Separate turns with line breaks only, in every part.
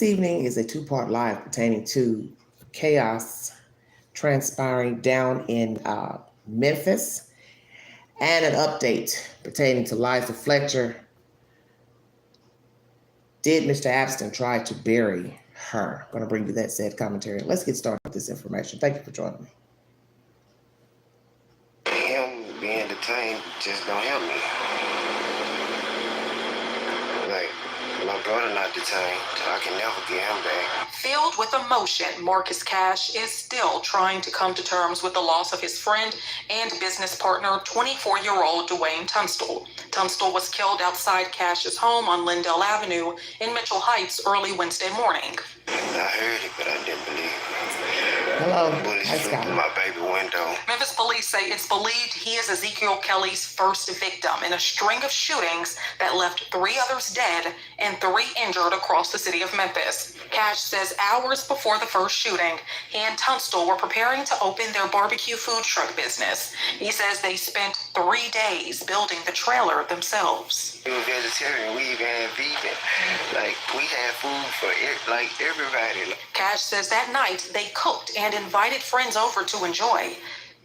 evening is a two-part live pertaining to chaos transpiring down in Memphis and an update pertaining to Eliza Fletcher. Did Mr. Abston try to bury her? I'm going to bring you that said commentary. Let's get started with this information. Thank you for joining me.
Him being detained just don't help me. Like, my brother not detained, I can never get him back.
Filled with emotion, Marcus Cash is still trying to come to terms with the loss of his friend and business partner, 24-year-old Dwayne Tunstall. Tunstall was killed outside Cash's home on Lindell Avenue in Mitchell Heights early Wednesday morning.
I heard it, but I didn't believe it.
Hello.
Bullets flew through my baby window.
Memphis police say it's believed he is Ezekiel Kelly's first victim in a string of shootings that left 3 others dead and 3 injured across the city of Memphis. Cash says hours before the first shooting, he and Tunstall were preparing to open their barbecue food truck business. He says they spent 3 days building the trailer themselves.
We were vegetarian, we even had vegan. Like, we had food for everybody.
Cash says that night they cooked and invited friends over to enjoy.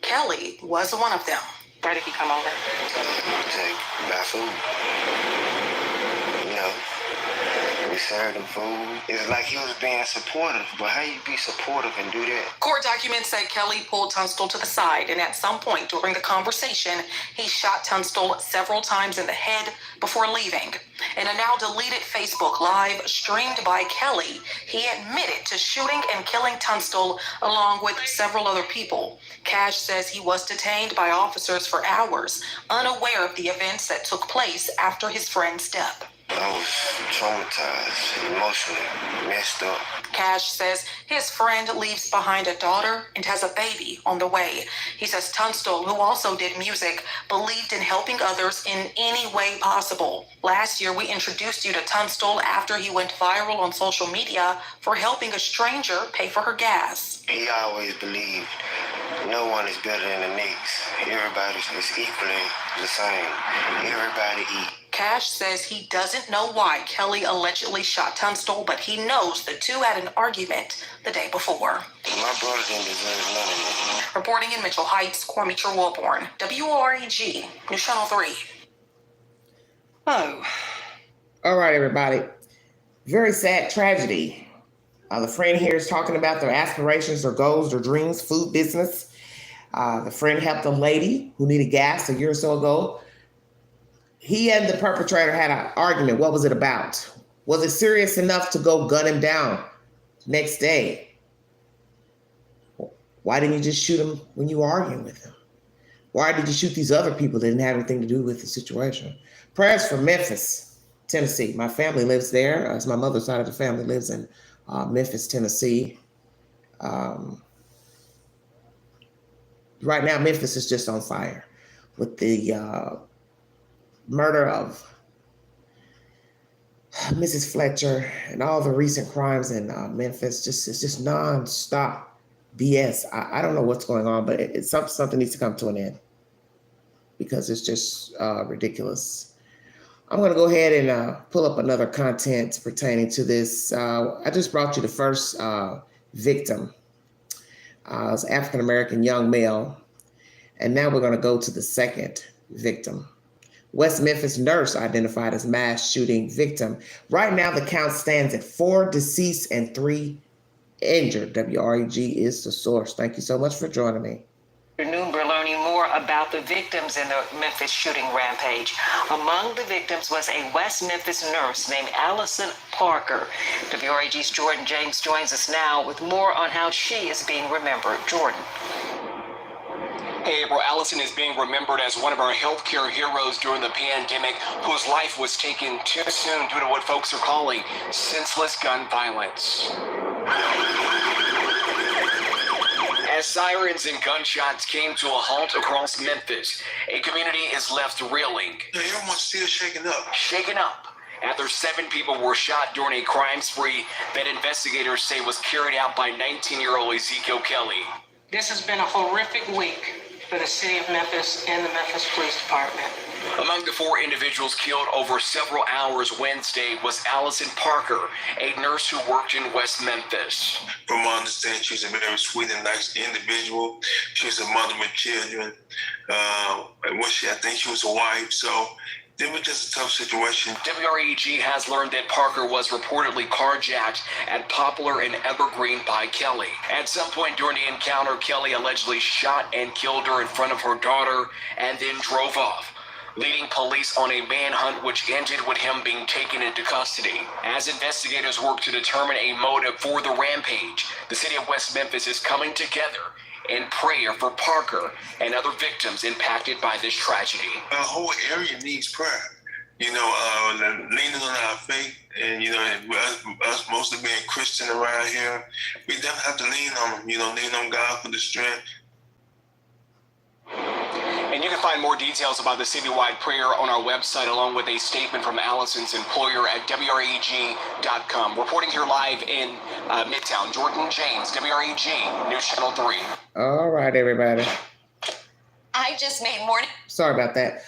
Kelly was one of them. Why did he come over?
To buy food. You know, we served him food. It's like he was being supportive, but how you be supportive and do that?
Court documents say Kelly pulled Tunstall to the side, and at some point during the conversation, he shot Tunstall several times in the head before leaving. In a now deleted Facebook Live streamed by Kelly, he admitted to shooting and killing Tunstall along with several other people. Cash says he was detained by officers for hours, unaware of the events that took place after his friend's death.
I was traumatized, emotionally messed up.
Cash says his friend leaves behind a daughter and has a baby on the way. He says Tunstall, who also did music, believed in helping others in any way possible. Last year, we introduced you to Tunstall after he went viral on social media for helping a stranger pay for her gas.
He always believed no one is better than the next. Everybody is equally the same. Everybody eat.
Cash says he doesn't know why Kelly allegedly shot Tunstall, but he knows the two had an argument the day before.
My brother didn't deserve none of it.
Reporting in Mitchell Heights, Kwame Wilborn, WREG, News Channel 3.
Oh. All right, everybody. Very sad tragedy. The friend here is talking about their aspirations, their goals, their dreams, food business. The friend helped a lady who needed gas a year or so ago. He and the perpetrator had an argument. What was it about? Was it serious enough to go gun him down next day? Why didn't you just shoot him when you were arguing with him? Why did you shoot these other people that didn't have anything to do with the situation? Prayers for Memphis, Tennessee. My family lives there. As my mother's side of the family lives in Memphis, Tennessee. Right now, Memphis is just on fire with the murder of Mrs. Fletcher and all the recent crimes in Memphis. It's just nonstop BS. I don't know what's going on, but it's something needs to come to an end because it's just ridiculous. I'm going to go ahead and pull up another content pertaining to this. I just brought you the first victim. It was an African-American young male. And now we're going to go to the second victim. West Memphis nurse identified as mass shooting victim. Right now, the count stands at 4 deceased and 3 injured. WREG is the source. Thank you so much for joining me.
Afternoon, we're learning more about the victims in the Memphis shooting rampage. Among the victims was a West Memphis nurse named Allison Parker. WREG's Jordan James joins us now with more on how she is being remembered. Jordan.
Hey, April, Allison is being remembered as one of our healthcare heroes during the pandemic, whose life was taken too soon due to what folks are calling senseless gun violence. As sirens and gunshots came to a halt across Memphis, a community is left reeling.
Everyone's still shaken up.
Shaken up after 7 people were shot during a crime spree that investigators say was carried out by 19-year-old Ezekiel Kelly.
This has been a horrific week.
for the city of Memphis and the Memphis Police Department.
Among the 4 individuals killed over several hours Wednesday was Allison Parker, a nurse who worked in West Memphis.
From my understanding, she's a very sweet and nice individual. She's a mother with children. I think she was a wife, so it was just a tough situation.
WREG has learned that Parker was reportedly carjacked at Poplar and Evergreen by Kelly. At some point during the encounter, Kelly allegedly shot and killed her in front of her daughter and then drove off, leading police on a manhunt which ended with him being taken into custody. As investigators work to determine a motive for the rampage, the city of West Memphis is coming together in prayer for Parker and other victims impacted by this tragedy.
Our whole area needs prayer. Leaning on our faith, and us mostly being Christian around here, we definitely have to lean on them. Lean on God for the strength.
And you can find more details about the citywide prayer on our website, along with a statement from Allison's employer at WREG.com. Reporting here live in Midtown, Jordan James, WREG, News Channel 3.
All right, everybody.
I just made morning.
Sorry about that.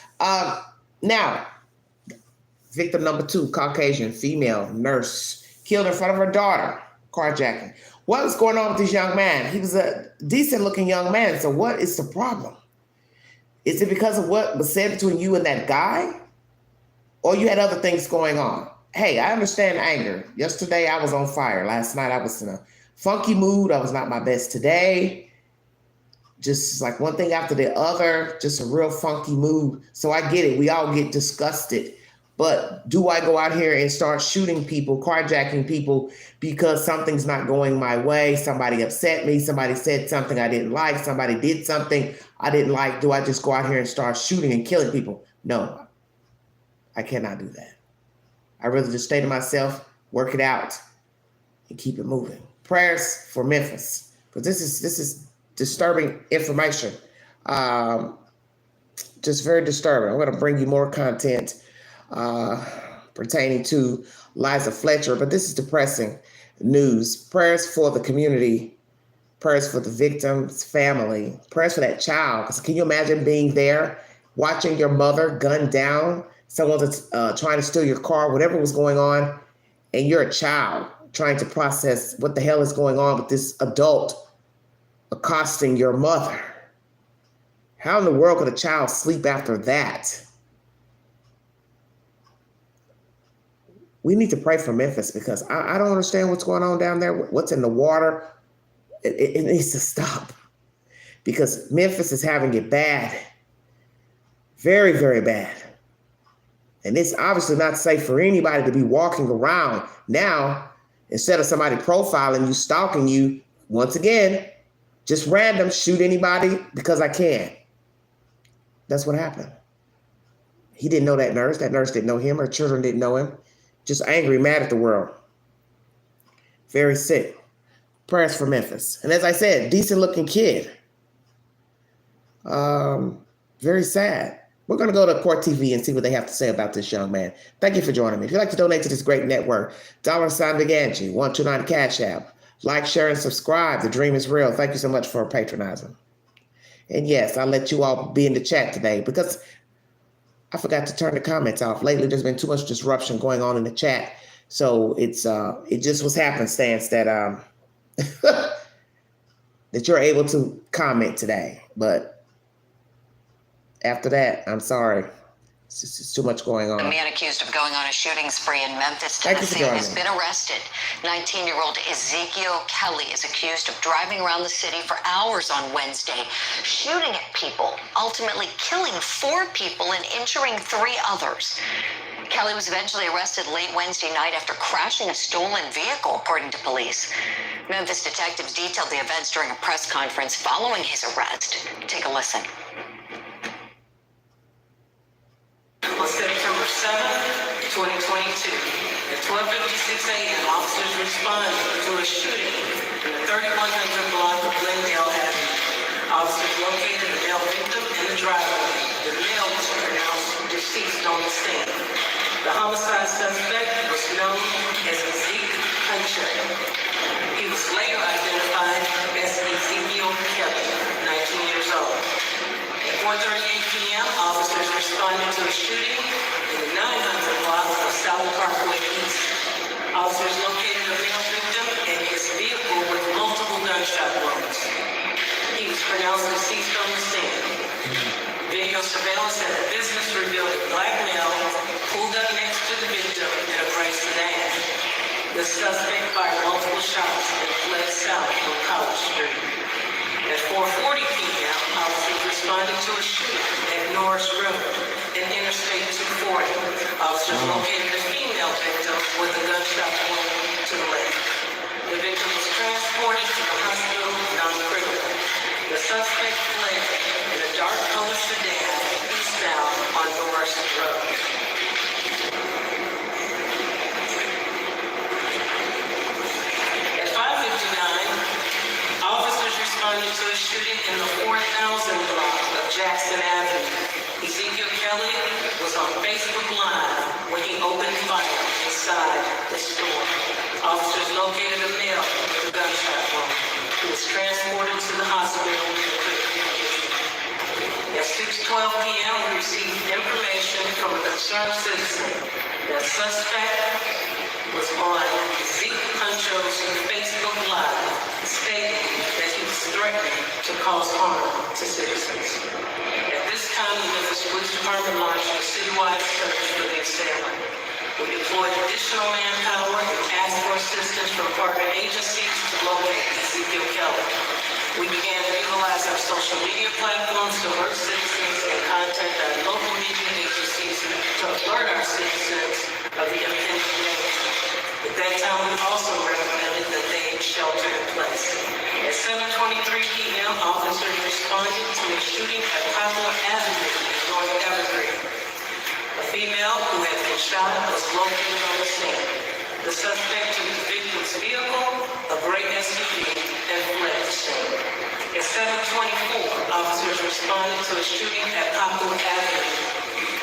Now, victim number 2, Caucasian female nurse, killed in front of her daughter, carjacking. What was going on with this young man? He was a decent-looking young man, so what is the problem? Is it because of what was said between you and that guy? Or you had other things going on? Hey, I understand anger. Yesterday, I was on fire. Last night, I was in a funky mood. I was not my best today. Just like one thing after the other, just a real funky mood. So I get it. We all get disgusted. But do I go out here and start shooting people, carjacking people because something's not going my way? Somebody upset me. Somebody said something I didn't like. Somebody did something I didn't like. Do I just go out here and start shooting and killing people? No, I cannot do that. I'd rather just stay to myself, work it out, and keep it moving. Prayers for Memphis. But this is disturbing information. Just very disturbing. I'm going to bring you more content pertaining to Eliza Fletcher, but this is depressing news. Prayers for the community, prayers for the victim's family, prayers for that child. Because can you imagine being there, watching your mother gunned down, someone that's trying to steal your car, whatever was going on, and you're a child trying to process what the hell is going on with this adult accosting your mother? How in the world could a child sleep after that? We need to pray for Memphis because I don't understand what's going on down there. What's in the water? It needs to stop because Memphis is having it bad. Very, very bad. And it's obviously not safe for anybody to be walking around. Now, instead of somebody profiling you, stalking you, once again, just random shoot anybody because I can. That's what happened. He didn't know that nurse. That nurse didn't know him. Her children didn't know him. Just angry, mad at the world. Very sick. Prayers for Memphis. And as I said, decent looking kid. Very sad. We're going to go to Court TV and see what they have to say about this young man. Thank you for joining me. If you'd like to donate to this great network, $sign Big Angie, 129 Cash App. Like, share, and subscribe. The dream is real. Thank you so much for patronizing. And yes, I'll let you all be in the chat today because I forgot to turn the comments off. Lately, there's been too much disruption going on in the chat. So it just was happenstance that that you're able to comment today. But after that, I'm sorry. It's too much going on.
A man accused of going on a shooting spree in Memphis, Tennessee, has been arrested. 19-year-old Ezekiel Kelly is accused of driving around the city for hours on Wednesday, shooting at people, ultimately killing 4 people and injuring 3 others. Kelly was eventually arrested late Wednesday night after crashing a stolen vehicle, according to police. Memphis detectives detailed the events during a press conference following his arrest. Take a listen.
On September 7th, 2022, at 12:56 a.m., officers responded to a shooting in the 3100 block of Glendale Avenue. Officers located the male victim in the driveway. The male was pronounced deceased on the scene. The homicide suspect was known as Ezekiel Kelly. He was later identified as Ezekiel Kelly, 19 years old. responded to a shooting in the 900 block of South Parkway East. Officers located a male victim and his vehicle with multiple gunshot wounds. He was pronounced deceased on the scene. Video surveillance at the business revealed a black male pulled up next to the victim in a gray sedan. The suspect fired multiple shots and fled south on College Street. At 4:40 p.m., officers responded to a shooting at Norris Road and Interstate 240. Officers located a female victim with a gunshot wound to the leg. The victim was transported to the hospital non-critical. The suspect fled in a dark colored sedan eastbound on Norris Road. At 5:59, officers responded to a shooting in the 4000 block of Jackson Avenue. Ezekiel Kelly was on Facebook Live when he opened fire inside the store. Officers located a male with a gunshot wound who was transported to the hospital in critical condition. At 6:12 p.m., we received information from a concerned citizen that suspect was on Zeke Puncho's Facebook Live stating that he was threatening to cause harm to citizens. At this time, the Memphis Police Department launched a citywide search for the assailant. We deployed additional manpower and asked for assistance from partner agencies to locate Ezekiel Kelly. We began to utilize our social media platforms to alert citizens and contact our local media agencies to alert our citizens of the impending danger. At that time, we also recommended that they shelter in place. At 7:23 p.m., officers responded to a shooting at Poplar Avenue in North Evergreen. A female who had been shot was located on the scene. The suspect took the victim's vehicle, a gray SUV, and fled the scene. At 7:24, officers responded to a shooting at Poplar Avenue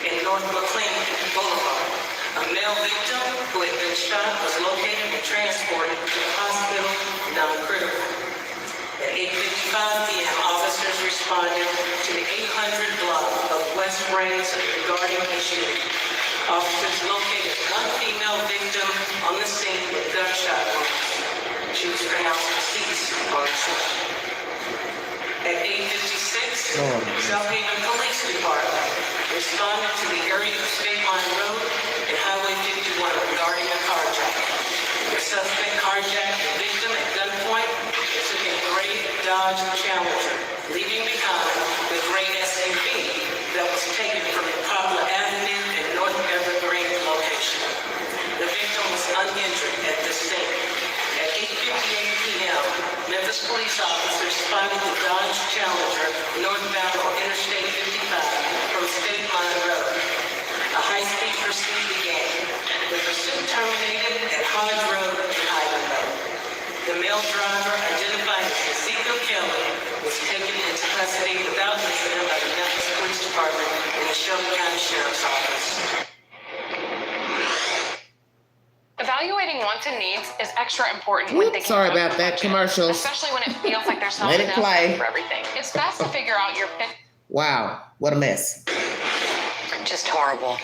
in North McLean Boulevard. A male victim who had been shot was located and transported to the hospital non-critical. At 8:55 p.m., officers responded to the 800 block of West Branch regarding a shooting. Officers located one female victim on the scene with gunshot wounds. She was pronounced deceased on the scene. At 8:56, Southaven Police Department responded to the area of State Line Road and Highway 51 regarding a carjacking. The suspect carjacked the victim at gunpoint and took a gray Dodge Challenger, leaving behind the gray SUV that was taken from the Poplar Avenue and North Evergreen location. The victim was uninjured at this scene. At 8:58 p.m., Memphis police officers spotted the Dodge Challenger northbound on Interstate 55 from State Line Road. A high-speed pursuit began. The pursuit terminated at Hodge Road and Highland Road. The male driver, identified as Ezekiel Kelly, was taken into custody without incident by the Memphis Police Department and the Shelby County Sheriff's Office.
Evaluating wants and needs is extra important when thinking
sorry about that commercial.
Especially when it feels like there's not
Let it
enough
play.
for everything. It's best to figure out your pick.
Wow, what a mess.
Just horrible.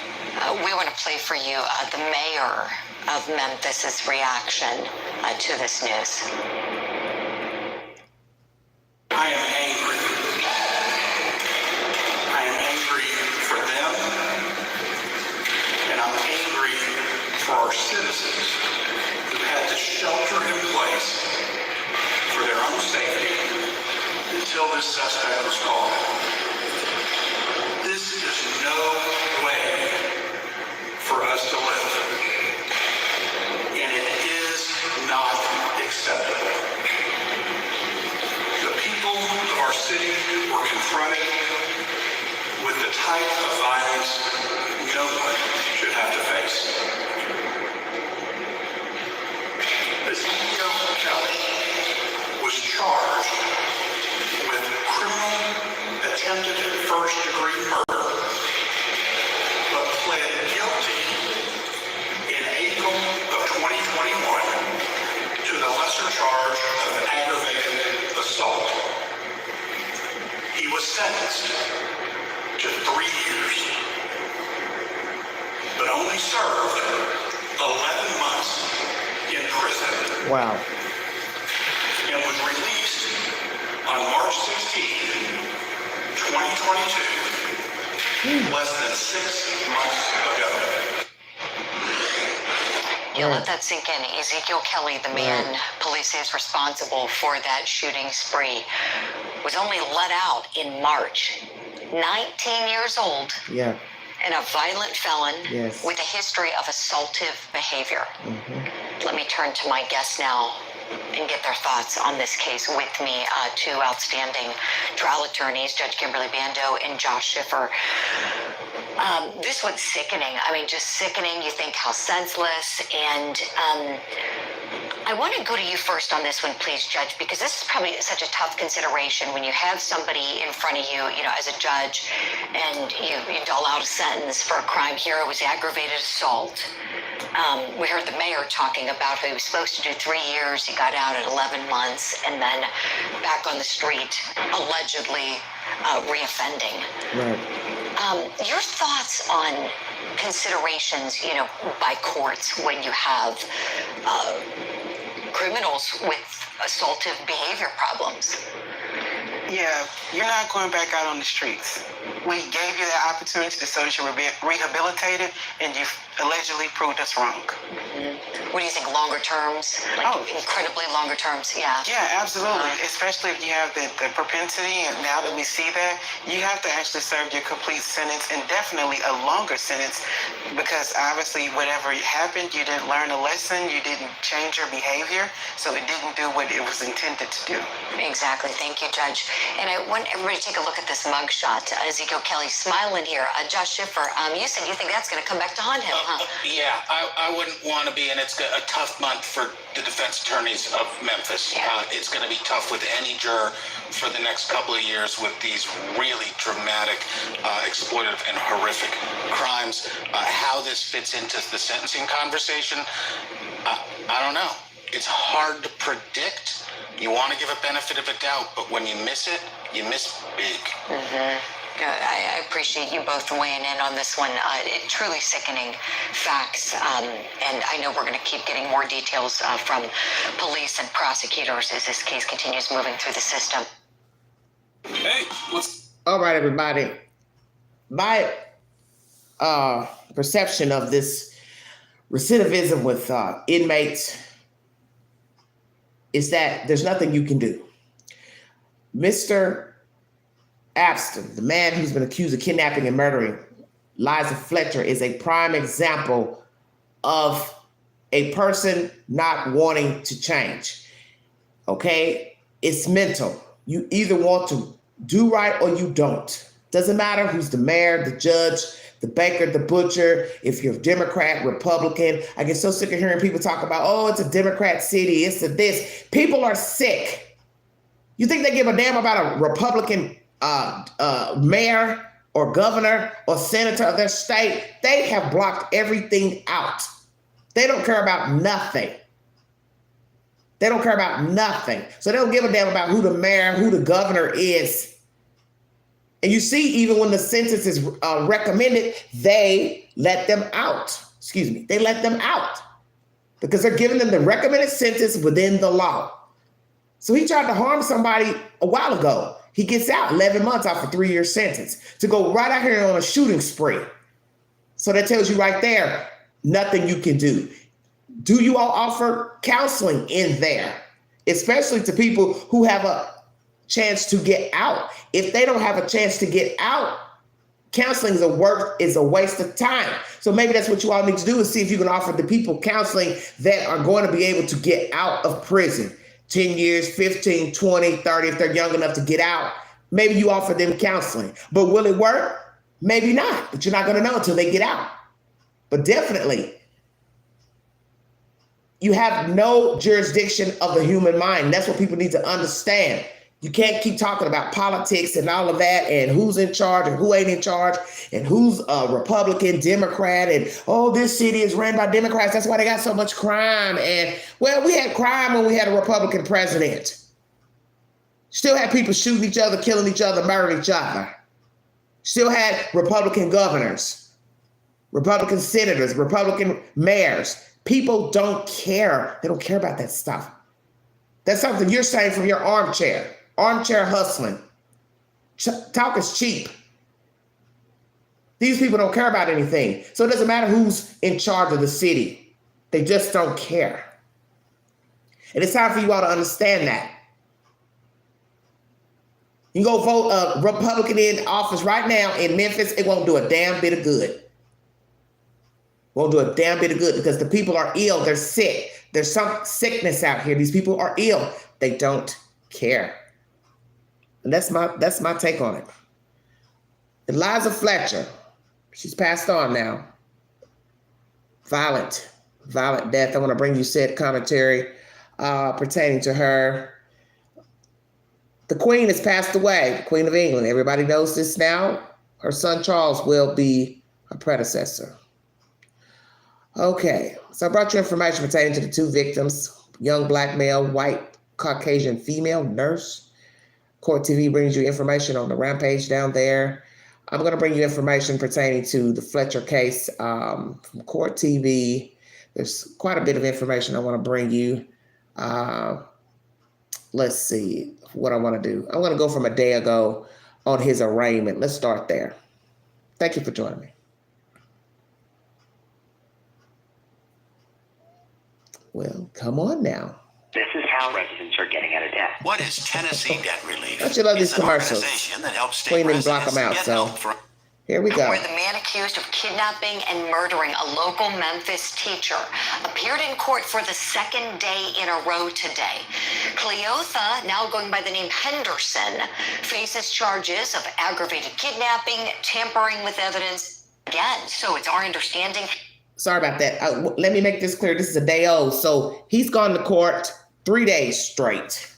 We want to play for you the mayor of Memphis's reaction to this news.
I am angry. I am angry for them, and I'm angry for our citizens who had to shelter in place for their own safety until this suspect was called. This is no way for us to live, and it is not acceptable. The people of our city were confronted with the type of violence no one should have to face. Ezekiel Kelly was charged with criminal attempted first-degree murder, but pled guilty in April of 2021 to the lesser charge of aggravated assault. He was sentenced to 3 years but only served 11 months in prison.
Wow.
And was released on March 16, 2022, less than 6 months ago.
Yeah, let that sink in. Ezekiel Kelly, the man police say is responsible for that shooting spree, was only let out in March. 19 years old.
Yeah.
And a violent felon
Yes.
with a history of assaultive behavior. Let me turn to my guests now and get their thoughts on this case with me. Two outstanding trial attorneys, Judge Kimberly Bando and Josh Schiffer. This one's sickening. I mean, just sickening. You think how senseless. And I want to go to you first on this one, please, Judge, because this is probably such a tough consideration when you have somebody in front of you, you know, as a judge, and you dole out a sentence for a crime. Here it was aggravated assault. We heard the mayor talking about how he was supposed to do 3 years. He got out at 11 months and then back on the street, allegedly reoffending.
Right.
Your thoughts on considerations, you know, by courts when you have criminals with assaultive behavior problems?
Yeah, you're not going back out on the streets. We gave you that opportunity so that you were rehabilitated, and you've allegedly proved us wrong.
What do you think, longer terms? Like incredibly longer terms, yeah.
Yeah, absolutely. Especially if you have the propensity, and now that we see that, you have to actually serve your complete sentence, and definitely a longer sentence, because obviously whatever happened, you didn't learn a lesson, you didn't change your behavior, so it didn't do what it was intended to do.
Exactly. Thank you, Judge. And I want everybody to take a look at this mugshot. Ezekiel Kelly smiling here. Josh Schiffer, you said you think that's going to come back to haunt him, huh?
Yeah, I wouldn't want to be, and it's a tough month for the defense attorneys of Memphis.
Yeah.
It's going to be tough with any juror for the next couple of years with these really dramatic, exploitative, and horrific crimes. How this fits into the sentencing conversation, I don't know. It's hard to predict. You want to give a benefit of a doubt, but when you miss it, you miss big.
I appreciate you both weighing in on this one. Truly sickening facts, and I know we're going to keep getting more details from police and prosecutors as this case continues moving through the system.
Hey,
All right, everybody. My perception of this recidivism with inmates is that there's nothing you can do. Mr. Abston, the man who's been accused of kidnapping and murdering Eliza Fletcher, is a prime example of a person not wanting to change. Okay? It's mental. You either want to do right or you don't. Doesn't matter who's the mayor, the judge, the baker, the butcher, if you're Democrat, Republican. I get so sick of hearing people talk about, oh, it's a Democrat city, it's a this. People are sick. You think they give a damn about a Republican mayor or governor or senator of their state? They have blocked everything out. They don't care about nothing. They don't care about nothing. So they don't give a damn about who the mayor, who the governor is. And you see, even when the sentence is recommended, they let them out. Excuse me. They let them out because they're giving them the recommended sentence within the law. So he tried to harm somebody a while ago. He gets out 11 months off a 3-year sentence to go right out here on a shooting spree. So that tells you right there, nothing you can do. Do you all offer counseling in there, especially to people who have a chance to get out? If they don't have a chance to get out, counseling is a waste of time. So maybe that's what you all need to do, is see if you can offer the people counseling that are going to be able to get out of prison. 10 years, 15, 20, 30, if they're young enough to get out. Maybe you offer them counseling. But will it work? Maybe not. But you're not going to know until they get out. But definitely, you have no jurisdiction of the human mind. That's what people need to understand. You can't keep talking about politics and all of that and who's in charge and who ain't in charge and who's a Republican, Democrat, and, oh, this city is ran by Democrats. That's why they got so much crime. And, well, we had crime when we had a Republican president. Still had people shooting each other, killing each other, murdering each other. Still had Republican governors. Republican senators, Republican mayors. People don't care. They don't care about that stuff. That's something you're saying from your armchair hustling. Talk is cheap. These people don't care about anything. So it doesn't matter who's in charge of the city. They just don't care. And it's time for you all to understand that. You can go vote a Republican in office right now in Memphis. It won't do a damn bit of good. Won't do a damn bit of good because the people are ill. They're sick. There's some sickness out here. These people are ill. They don't care. And that's my take on it. Eliza Fletcher, she's passed on now. Violent death. I want to bring you said commentary pertaining to her. The Queen has passed away, the Queen of England. Everybody knows this now. Her son Charles will be her predecessor. Okay, so I brought you information pertaining to the two victims, young black male, white Caucasian female nurse. Court TV brings you information on the rampage down there. I'm going to bring you information pertaining to the Fletcher case from Court TV. There's quite a bit of information I want to bring you. Let's see what I want to do. I'm going to go from a day ago on his arraignment. Let's start there. Thank you for joining me. Well, come on now.
This is how residents are getting out of debt.
What is Tennessee Debt Relief?
Don't you love these
It's an
commercials?
organization that helps state
Queen didn't block
residents
them out,
get
so
help from
here we go.
Where the man accused of kidnapping and murdering a local Memphis teacher appeared in court for the second day in a row today. Cleotha, now going by the name Henderson, faces charges of aggravated kidnapping, tampering with evidence again. So it's our understanding.
Sorry about that. Let me make this clear. This is a day old. So he's gone to court 3 days straight.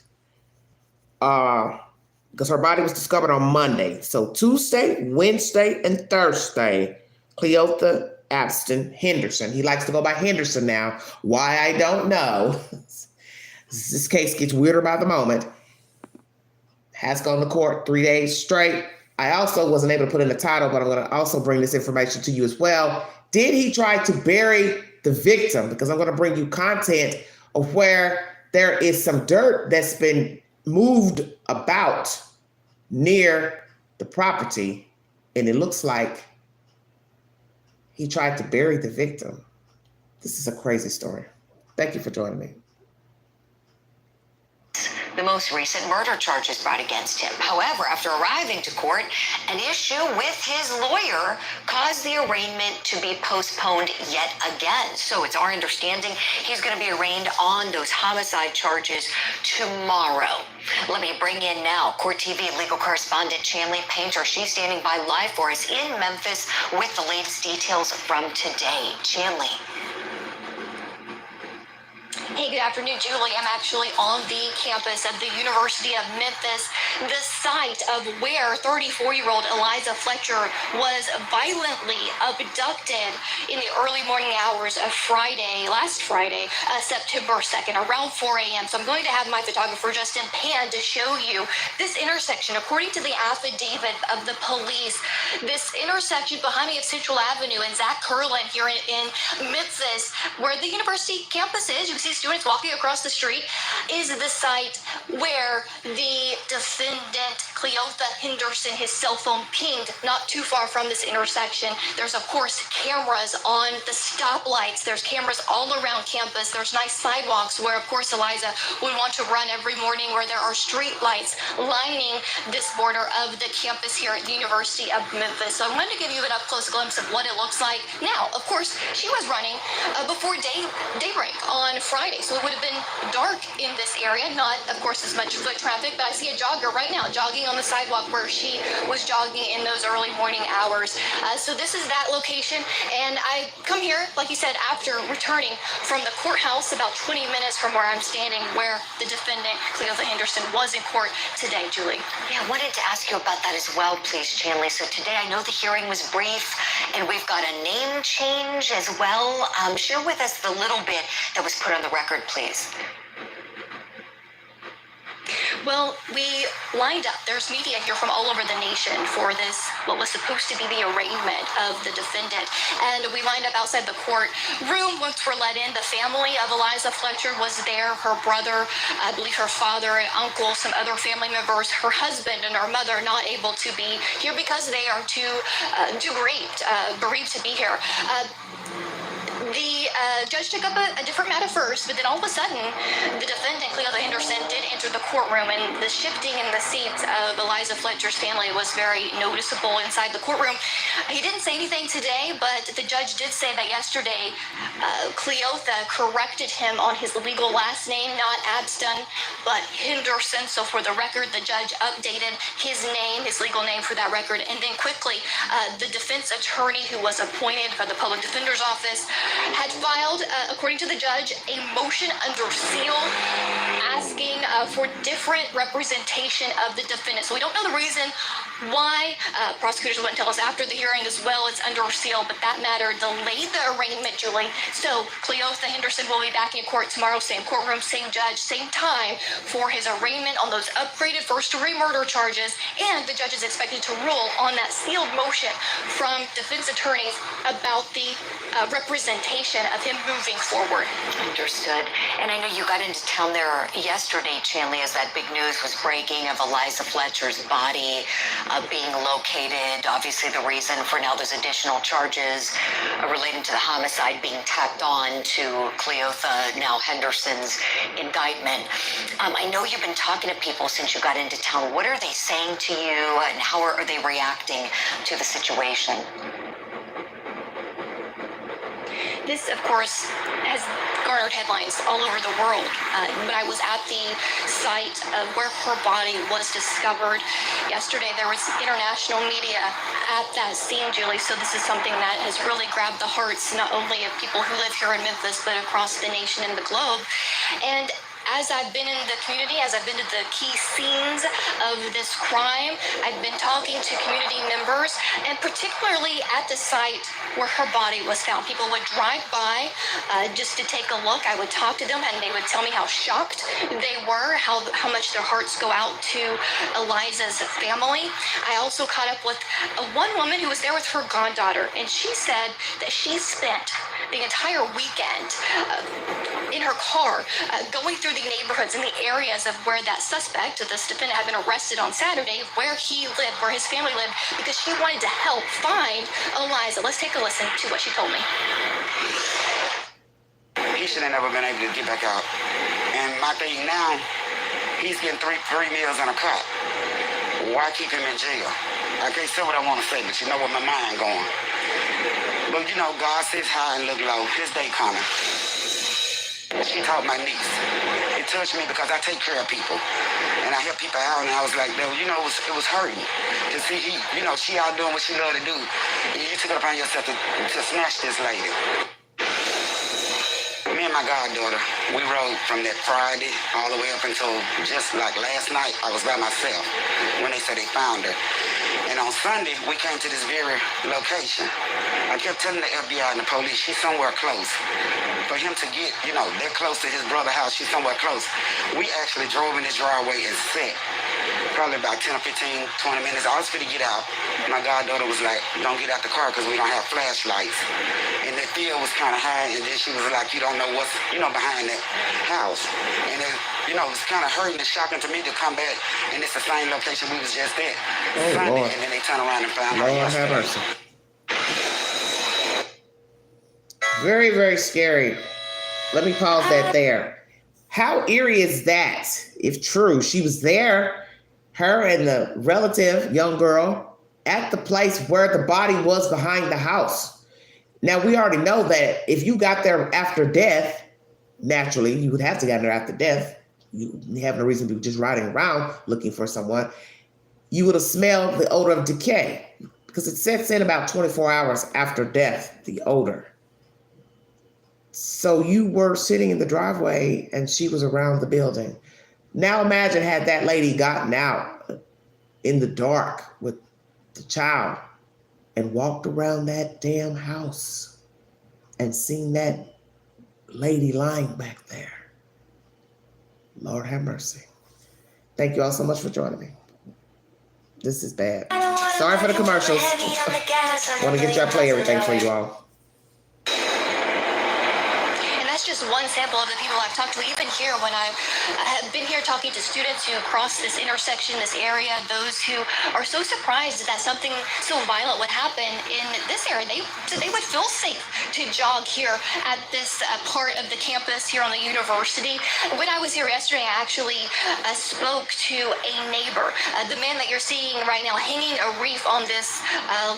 Because her body was discovered on Monday. So Tuesday, Wednesday, and Thursday, Cleotha Abston Henderson. He likes to go by Henderson now. Why, I don't know. This case gets weirder by the moment. Has gone to court 3 days straight. I also wasn't able to put in the title, but I'm going to also bring this information to you as well. Did he try to bury the victim? Because I'm going to bring you content of where there is some dirt that's been moved about near the property, and it looks like he tried to bury the victim. This is a crazy story. Thank you for joining me.
The most recent murder charges brought against him. However, after arriving to court, an issue with his lawyer caused the arraignment to be postponed yet again. So it's our understanding he's going to be arraigned on those homicide charges tomorrow. Let me bring in now Court TV legal correspondent Chanley Painter. She's standing by live for us in Memphis with the latest details from today. Chanley.
Hey, good afternoon, Julie. I'm actually on the campus of the University of Memphis, the site of where 34-year-old Eliza Fletcher was violently abducted in the early morning hours of last Friday, September 2nd, around 4 a.m. So I'm going to have my photographer, Justin Pan, to show you this intersection. According to the affidavit of the police, this intersection behind me of Central Avenue and Zach Curlin here in Memphis, where the university campus is, you can see students walking across the street, is the site where the defendant, Cleotha Henderson, his cell phone pinged not too far from this intersection. There's, of course, cameras on the stoplights. There's cameras all around campus. There's nice sidewalks where, of course, Eliza would want to run every morning, where there are street lights lining this border of the campus here at the University of Memphis. So I wanted to give you an up-close glimpse of what it looks like now. Of course, she was running before daybreak on Friday, so it would have been dark in this area, not, of course, as much foot traffic, but I see a jogger right now jogging on the sidewalk where she was jogging in those early morning hours. So this is that location, and I come here, like you said, after returning from the courthouse about 20 minutes from where I'm standing, where the defendant, Cleotha Henderson, was in court today, Julie.
Yeah, I wanted to ask you about that as well, please, Chanley. So today, I know the hearing was brief, and we've got a name change as well. Share with us the little bit that was put on the record, please.
Well, we lined up. There's media here from all over the nation for this, what was supposed to be the arraignment of the defendant. And we lined up outside the courtroom. Once we're let in, the family of Eliza Fletcher was there. Her brother, I believe her father and uncle, some other family members, her husband and her mother not able to be here because they are too bereaved to be here. The judge took up a different matter first, but then all of a sudden, the defendant, Cleo Henderson, did enter the courtroom, and the shifting in the seats of Eliza Fletcher's family was very noticeable inside the courtroom. He didn't say anything today, but the judge did say that yesterday, Cleotha corrected him on his legal last name, not Abston, but Henderson. So for the record, the judge updated his name, his legal name for that record. And then quickly, the defense attorney who was appointed by the public defender's office had filed, according to the judge, a motion under seal asking for different representation of the defendant. So we don't know the reason why. Prosecutors wouldn't tell us after the hearing as well. It's under seal, but that matter delayed the arraignment, Julie. So Cleotha Henderson will be back in court tomorrow, same courtroom, same judge, same time for his arraignment on those upgraded first-degree murder charges. And the judge is expected to rule on that sealed motion from defense attorneys about the representation of him moving forward.
Understood. And I know you got into town there yesterday, Chanley, as that big news was breaking of Eliza Fletcher's body being located. Obviously, the reason for now there's additional charges relating to the homicide being tacked on to Cleotha, now Henderson's indictment. I know you've been talking to people since you got into town. What are they saying to you, and how are they reacting to the situation?
This, of course, has garnered headlines all over the world. When I was at the site of where her body was discovered yesterday, there was international media at that scene, Julie. So this is something that has really grabbed the hearts not only of people who live here in Memphis, but across the nation and the globe. And as I've been in the community, as I've been to the key scenes of this crime, I've been talking to community members, and particularly at the site where her body was found. People would drive by just to take a look. I would talk to them, and they would tell me how shocked they were, how much their hearts go out to Eliza's family. I also caught up with one woman who was there with her goddaughter, and she said that she spent the entire weekend in her car going through the neighborhoods and the areas of where that suspect, this defendant, had been arrested on Saturday, where he lived, where his family lived, because she wanted to help find Eliza. Let's take a listen to what she told me.
He should have never been able to get back out. And my thing now, he's getting three meals and a cot. Why keep him in jail? I can't say what I want to say, but you know where my mind going. But you know, God sits high and look low. His day coming. She taught my niece. It touched me because I take care of people. And I help people out, and I was like, you know, it was hurting. To see, she out doing what she loved to do. And you took it upon yourself to snatch this lady. Me and my goddaughter, we rode from that Friday all the way up until just like last night. I was by myself when they said they found her. And on Sunday, we came to this very location. I kept telling the FBI and the police, she's somewhere close. For him to get, they're close to his brother's house, she's somewhere close. We actually drove in this driveway and sat. Probably about 10 or 15, 20 minutes. I was going to get out. My goddaughter was like, don't get out the car because we don't have flashlights. And the field was kind of high, and then she was like, you don't know what's, behind that house. And it, it's kind of hurting and shocking to me to come back, and it's the same location we was just at. Sunday, Lord. And then they turn around and found her.
Lord have mercy. Very, very scary. Let me pause that there. How eerie is that, if true? She was there, her and the relative, young girl, at the place where the body was behind the house. Now, we already know that if you got there after death, naturally, you would have to get there after death. You have no reason to be just riding around looking for someone. You would have smelled the odor of decay because it sets in about 24 hours after death, the odor. So you were sitting in the driveway and she was around the building. Now imagine had that lady gotten out in the dark with the child and walked around that damn house and seen that lady lying back there. Lord have mercy. Thank you all so much for joining me. This is bad. Sorry for the commercials. Want to get y'all play everything for you all.
Just one sample of the people I've talked to, even here when I have been here talking to students who cross this intersection, this area, those who are so surprised that something so violent would happen in this area. They would feel safe to jog here at this part of the campus here on the university. When I was here yesterday, I actually spoke to a neighbor, the man that you're seeing right now hanging a wreath on this,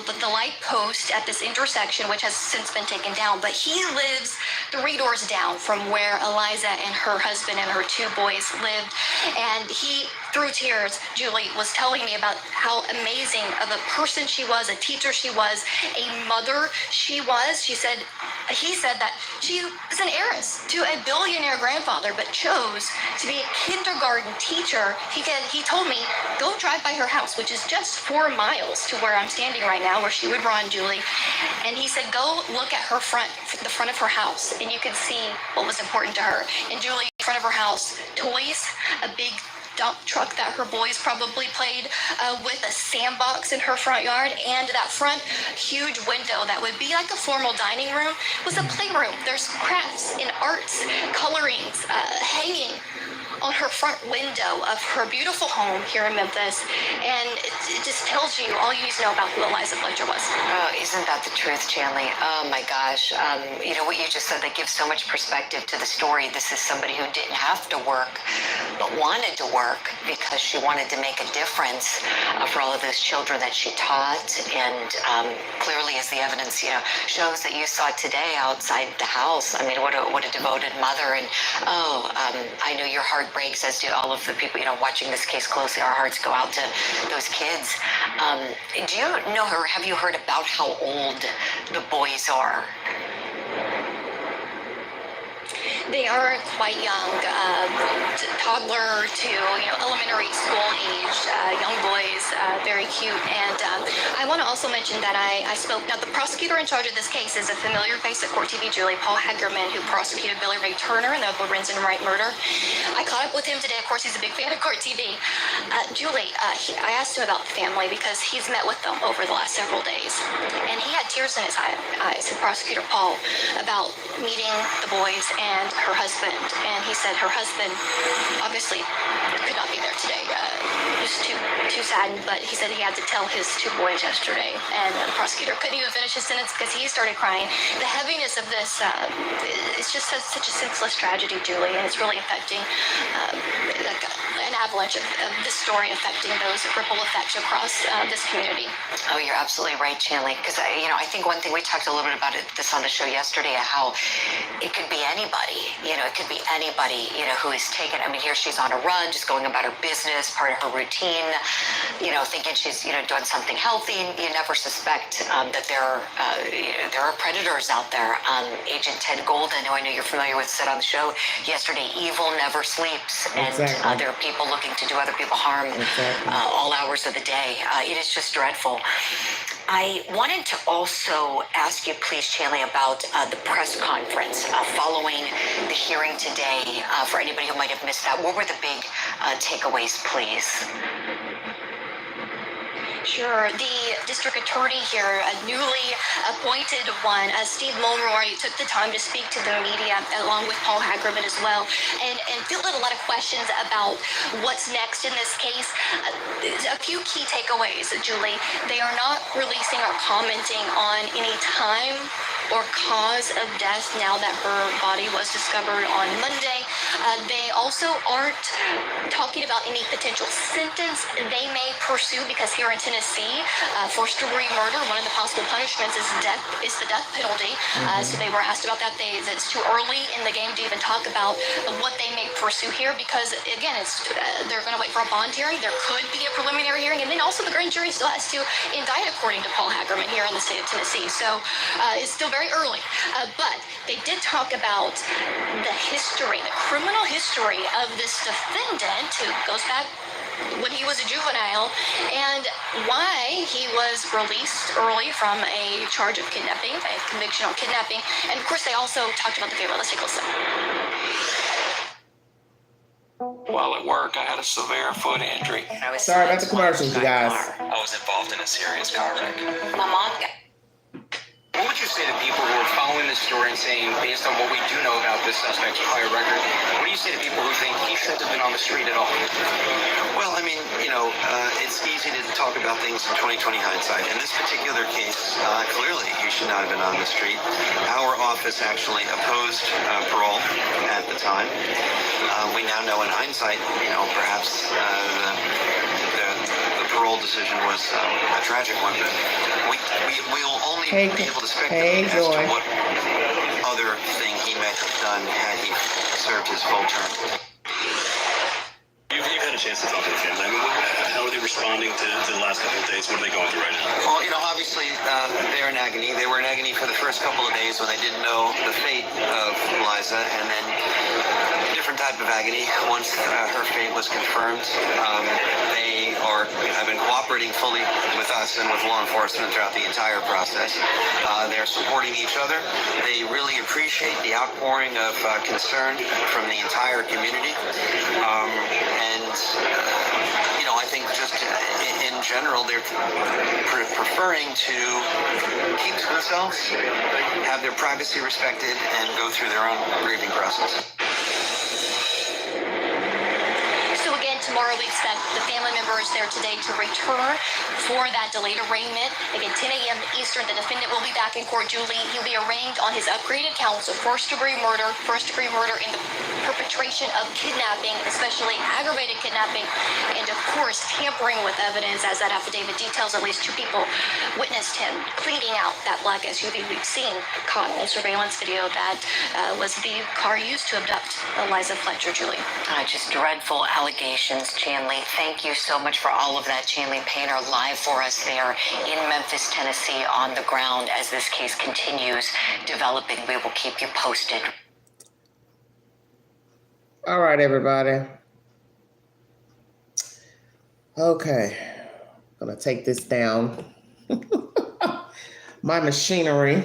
the light post at this intersection, which has since been taken down, but he lives 3 doors down from where Eliza and her husband and her 2 boys lived. And he, through tears, Julie was telling me about how amazing of a person she was, a teacher she was, a mother she was. He said that she was an heiress to a billionaire grandfather, but chose to be a kindergarten teacher. He told me, go drive by her house, which is just 4 miles to where I'm standing right now, where she would run, Julie. And he said, go look at her the front of her house, and you can see what was important to her. And Julie, in front of her house, toys, a big dump truck that her boys probably played with, a sandbox in her front yard, and that front huge window that would be like a formal dining room was a playroom. There's crafts and arts, colorings hanging on her front window of her beautiful home here in Memphis, and it just tells you all you need to know about who Eliza Fletcher was.
Oh, isn't that the truth, Chanley? Oh my gosh. You know what you just said, that gives so much perspective to the story. This is somebody who didn't have to work, but wanted to work because she wanted to make a difference for all of those children that she taught. And clearly, as the evidence, shows that you saw today outside the house. I mean, what a devoted mother. And I know your heart breaks, as do all of the people, watching this case closely. Our hearts go out to those kids. Do you know her? Have you heard about how old the boys are?
They are quite young, toddler to elementary school age, young boys, very cute. And I want to also mention that I spoke. Now, the prosecutor in charge of this case is a familiar face at Court TV, Julie, Paul Hagerman, who prosecuted Billy Ray Turner in the Lorenz and Wright murder. I caught up with him today. Of course, he's a big fan of Court TV. Julie, I asked him about the family because he's met with them over the last several days, and he had tears in his eyes, Prosecutor Paul, about meeting the boys and her husband. And he said her husband obviously could not be there today. Just too saddened, but he said he had to tell his 2 boys yesterday, and the prosecutor couldn't even finish his sentence because he started crying. The heaviness of this, it's just such a senseless tragedy, Julie, and it's really affecting like an avalanche of this story affecting those ripple effects across this community.
Oh, you're absolutely right, Chanley, because I think one thing we talked a little bit about this on the show yesterday, how it could be anybody. It could be anybody, who is taken. I mean, here she's on a run, just going about her business, part of her routine, thinking she's, doing something healthy. You never suspect that there are predators out there. Agent Ted Golden, who I know you're familiar with, said on the show yesterday, evil never sleeps. And there are people looking to do other people harm all hours of the day. It is just dreadful. I wanted to also ask you, please, Chanley, about the press conference following the hearing today. For anybody who might have missed that, what were the big takeaways, please?
Sure. The district attorney here, a newly appointed one, Steve Mulroy, took the time to speak to the media along with Paul Hagerman as well, and fielded a lot of questions about what's next in this case. A few key takeaways, Julie. They are not releasing or commenting on any time or cause of death now that her body was discovered on Monday. They also aren't talking about any potential sentence they may pursue, because here in Tennessee, first-degree murder, one of the possible punishments is the death penalty. So they were asked about that. It's too early in the game to even talk about what they may pursue here, because again, they're going to wait for a bond hearing. There could be a preliminary hearing, and then also the grand jury still has to indict, according to Paul Hagerman here in the state of Tennessee. So it's still very early, but they did talk about the history, the criminal history of this defendant, who goes back when he was a juvenile, and why he was released early from a charge of kidnapping, a conviction on kidnapping. And of course, they also talked about the family. Let's take a listen.
While at work, I had a severe foot injury.
Sorry about the commercials, you guys.
I was involved in a serious car wreck.
My mom got.
What would you say to people who are following this story and saying, based on what we do know about this suspect's prior record, what do you say to people who think he shouldn't have been on the street at all?
Well, I mean, it's easy to talk about things in 2020 hindsight. In this particular case, clearly he should not have been on the street. Our office actually opposed parole at the time. We now know in hindsight, perhaps the parole decision was a tragic one. We'll only be able to speculate as to what other thing he may have done had he served his full term.
You've had a chance to talk to the family. I mean, how are they responding to the last couple of days? What are they going through right now?
Well, obviously they're in agony. They were in agony for the first couple of days when they didn't know the fate of Liza, and then different type of agony once her fate was confirmed. They have been cooperating fully with us and with law enforcement throughout the entire process. They're supporting each other. They really appreciate the outpouring of concern from the entire community. I think just in general, they're preferring to keep to themselves, have their privacy respected, and go through their own grieving process.
Tomorrow we expect the family members there today to return for that delayed arraignment. Again, 10 a.m. Eastern, the defendant will be back in court, Julie. He'll be arraigned on his upgraded counts of first-degree murder in the perpetration of kidnapping, especially aggravated kidnapping, and of course, tampering with evidence, as that affidavit details. At least 2 people witnessed him cleaning out that black SUV we've seen caught on surveillance video that was the car used to abduct Eliza Fletcher, Julie.
Just dreadful allegations. Chanley, thank you so much for all of that. Chanley Painter live for us there in Memphis, Tennessee, on the ground as this case continues developing. We will keep you posted.
All right, everybody. Okay, I'm gonna take this down. My machinery.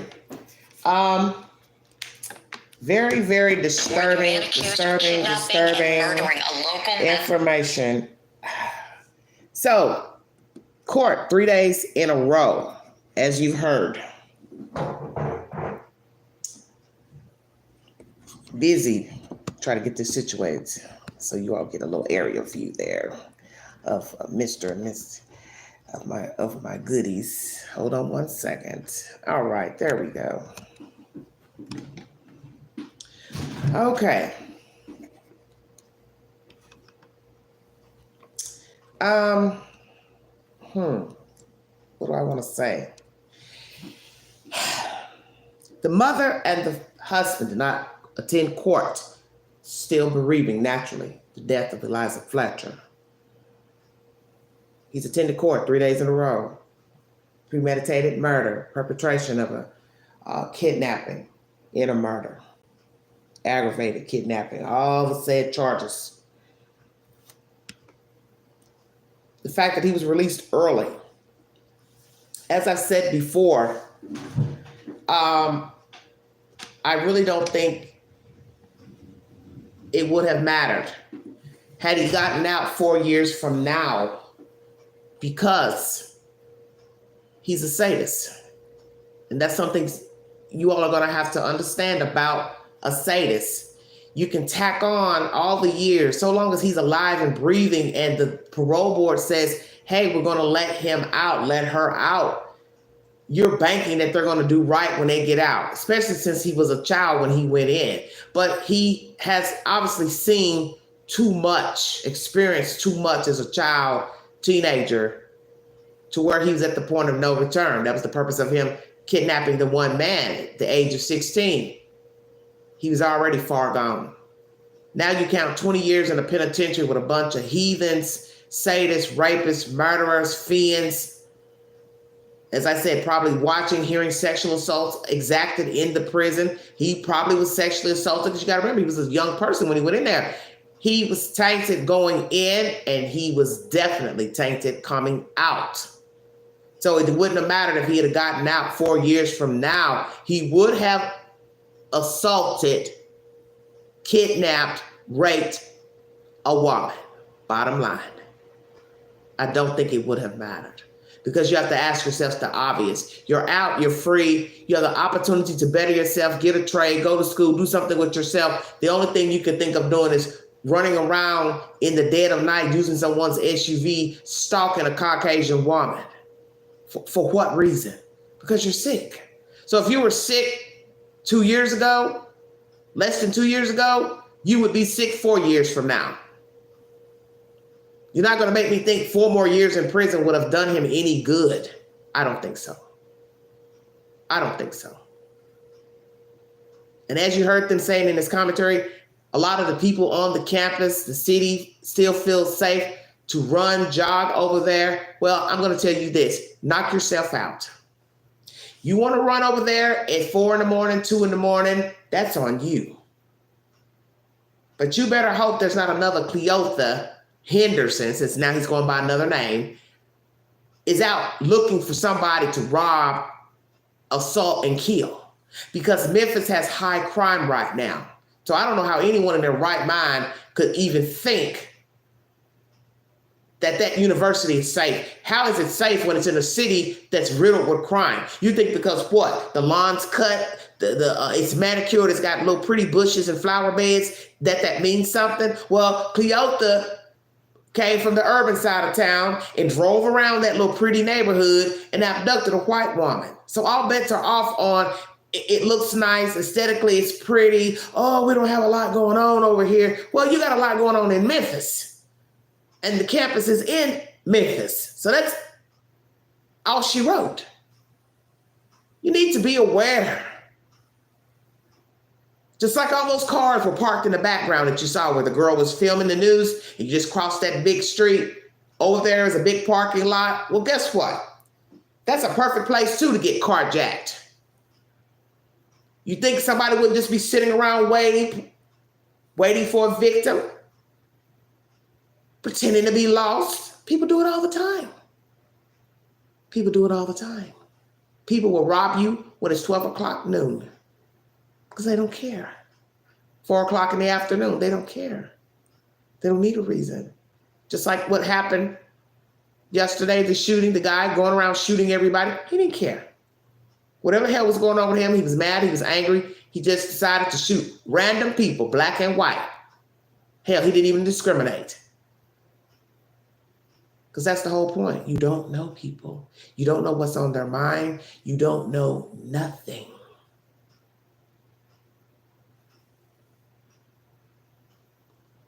Very, very disturbing information. So, court 3 days in a row, as you've heard. Busy trying to get this situated so you all get a little aerial view there of Mr. and Miss of my goodies. Hold on one second. All right, there we go. Okay. What do I want to say? The mother and the husband did not attend court, still bereaving naturally the death of Eliza Fletcher. He's attended court 3 days in a row. Premeditated murder, perpetration of a kidnapping in a murder. Aggravated kidnapping, all the said charges. The fact that he was released early. As I said before, I really don't think it would have mattered had he gotten out 4 years from now, because he's a sadist. And that's something you all are going to have to understand about a sadist. You can tack on all the years, so long as he's alive and breathing and the parole board says, hey, we're going to let him out, let her out. You're banking that they're going to do right when they get out, especially since he was a child when he went in. But he has obviously seen too much, experienced too much as a child, teenager, to where he was at the point of no return. That was the purpose of him kidnapping the one man at the age of 16. He was already far gone. Now you count 20 years in a penitentiary with a bunch of heathens, sadists, rapists, murderers, fiends. As I said, probably watching, hearing sexual assaults exacted in the prison. He probably was sexually assaulted, because you got to remember, he was a young person when he went in there. He was tainted going in, and he was definitely tainted coming out. So it wouldn't have mattered if he had gotten out 4 years from now. He would have assaulted, kidnapped, raped a woman. Bottom line. I don't think it would have mattered. Because you have to ask yourself the obvious. You're out, you're free, you have the opportunity to better yourself, get a trade, go to school, do something with yourself. The only thing you can think of doing is running around in the dead of night using someone's SUV, stalking a Caucasian woman. For what reason? Because you're sick. So if you were sick 2 years ago, less than 2 years ago, you would be sick 4 years from now. You're not going to make me think 4 more years in prison would have done him any good. I don't think so. I don't think so. And as you heard them saying in this commentary, a lot of the people on the campus, the city, still feel safe to run, jog over there. Well, I'm going to tell you this. Knock yourself out. You want to run over there at 4 in the morning, 2 in the morning, that's on you. But you better hope there's not another Cleotha Henderson, since now he's going by another name, is out looking for somebody to rob, assault, and kill. Because Memphis has high crime right now. So I don't know how anyone in their right mind could even think that that university is safe. How is it safe when it's in a city that's riddled with crime? You think because what? The lawn's cut, it's manicured, it's got little pretty bushes and flower beds, that means something? Well, Cleotha came from the urban side of town and drove around that little pretty neighborhood and abducted a white woman. So all bets are off on it looks nice, aesthetically it's pretty. Oh, we don't have a lot going on over here. Well, you got a lot going on in Memphis. And the campus is in Memphis. So that's all she wrote. You need to be aware. Just like all those cars were parked in the background that you saw where the girl was filming the news, and you just crossed that big street. Over there is a big parking lot. Well, guess what? That's a perfect place, too, to get carjacked. You think somebody wouldn't just be sitting around waiting for a victim? Pretending to be lost? People do it all the time. People do it all the time. People will rob you when it's 12 o'clock noon. Because they don't care. 4 o'clock in the afternoon, they don't care. They don't need a reason. Just like what happened yesterday, the shooting, the guy going around shooting everybody, he didn't care. Whatever the hell was going on with him, he was mad, he was angry. He just decided to shoot random people, black and white. Hell, he didn't even discriminate. Because that's the whole point. You don't know people. You don't know what's on their mind. You don't know nothing.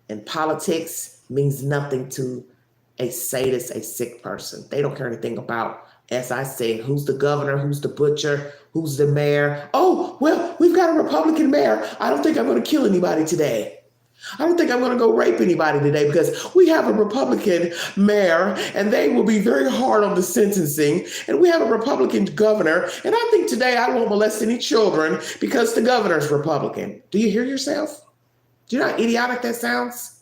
And politics means nothing to a sadist, a sick person. They don't care anything about, as I say, who's the governor, who's the butcher, who's the mayor. Oh, well, we've got a Republican mayor. I don't think I'm going to kill anybody today. I don't think I'm going to go rape anybody today because we have a Republican mayor and they will be very hard on the sentencing. And we have a Republican governor. And I think today I won't molest any children because the governor's Republican. Do you hear yourself? Do you know how idiotic that sounds?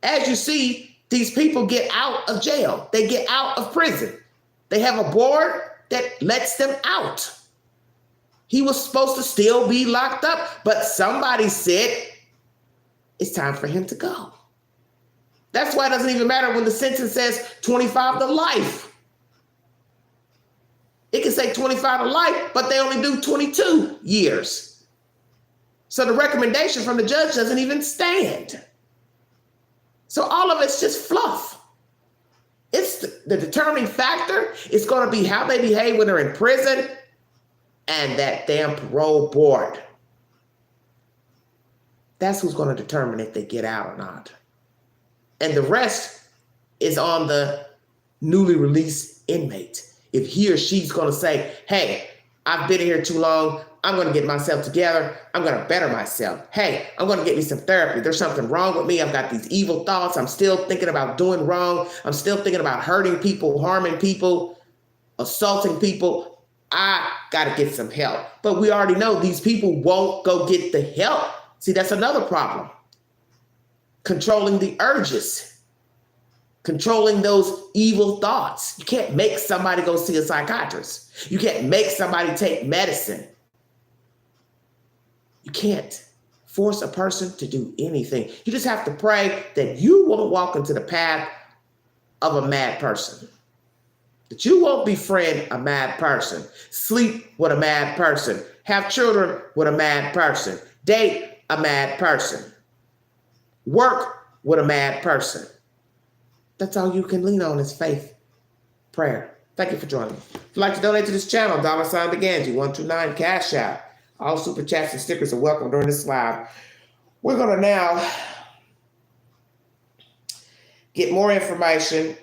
As you see, these people get out of jail. They get out of prison. They have a board that lets them out. He was supposed to still be locked up, but somebody said it's time for him to go. That's why it doesn't even matter when the sentence says 25 to life. It can say 25 to life, but they only do 22 years. So the recommendation from the judge doesn't even stand. So all of it's just fluff. It's the determining factor is going to be how they behave when they're in prison and that damn parole board. That's who's going to determine if they get out or not. And the rest is on the newly released inmate. If he or she's going to say, hey, I've been here too long. I'm going to get myself together. I'm going to better myself. Hey, I'm going to get me some therapy. There's something wrong with me. I've got these evil thoughts. I'm still thinking about doing wrong. I'm still thinking about hurting people, harming people, assaulting people. I got to get some help. But we already know these people won't go get the help. See, that's another problem. Controlling the urges. Controlling those evil thoughts. You can't make somebody go see a psychiatrist. You can't make somebody take medicine. You can't force a person to do anything. You just have to pray that you won't walk into the path of a mad person. That you won't befriend a mad person, sleep with a mad person, have children with a mad person, date a mad person, work with a mad person. That's all you can lean on is faith, prayer. Thank you for joining me. If you'd like to donate to this channel, $129 Cash App. All super chats and stickers are welcome during this live. We're going to now get more information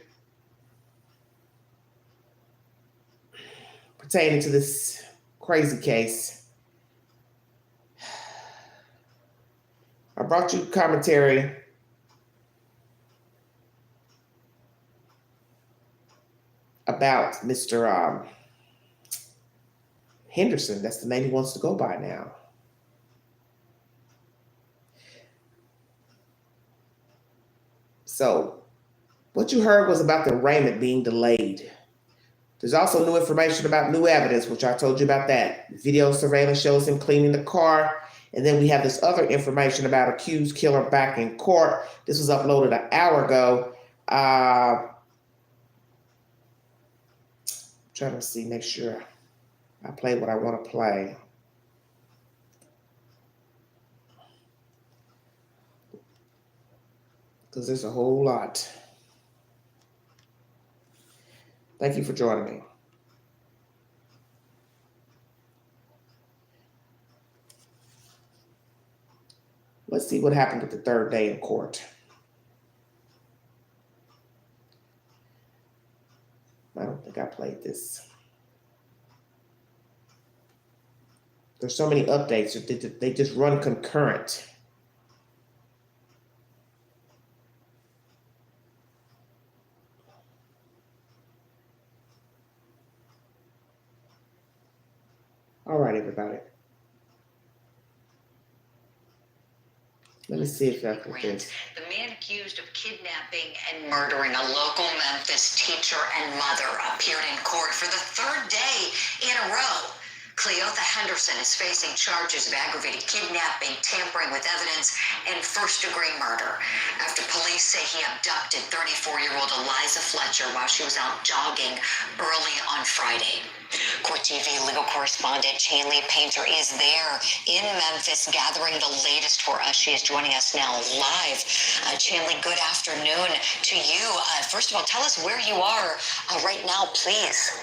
pertaining to this crazy case. I brought you commentary about Mr. Henderson. That's the name he wants to go by now. So, what you heard was about the arraignment being delayed. There's also new information about new evidence, which I told you about that. Video surveillance shows him cleaning the car. And then we have this other information about accused killer back in court. This was uploaded an hour ago. Trying to see, make sure I play what I want to play. Because there's a whole lot. Thank you for joining me. Let's see what happened with the third day in court. I don't think I played this. There's so many updates that they just run concurrent. All right, everybody. Let me see if I can get this.
The man accused of kidnapping and murdering a local Memphis teacher and mother appeared in court for the third day in a row. Cleotha Henderson is facing charges of aggravated kidnapping, tampering with evidence, and first-degree murder after police say he abducted 34-year-old Eliza Fletcher while she was out jogging early on Friday. Court TV legal correspondent Chanley Painter is there in Memphis gathering the latest for us. She is joining us now live. Chanley, good afternoon to you. First of all, tell us where you are right now, please.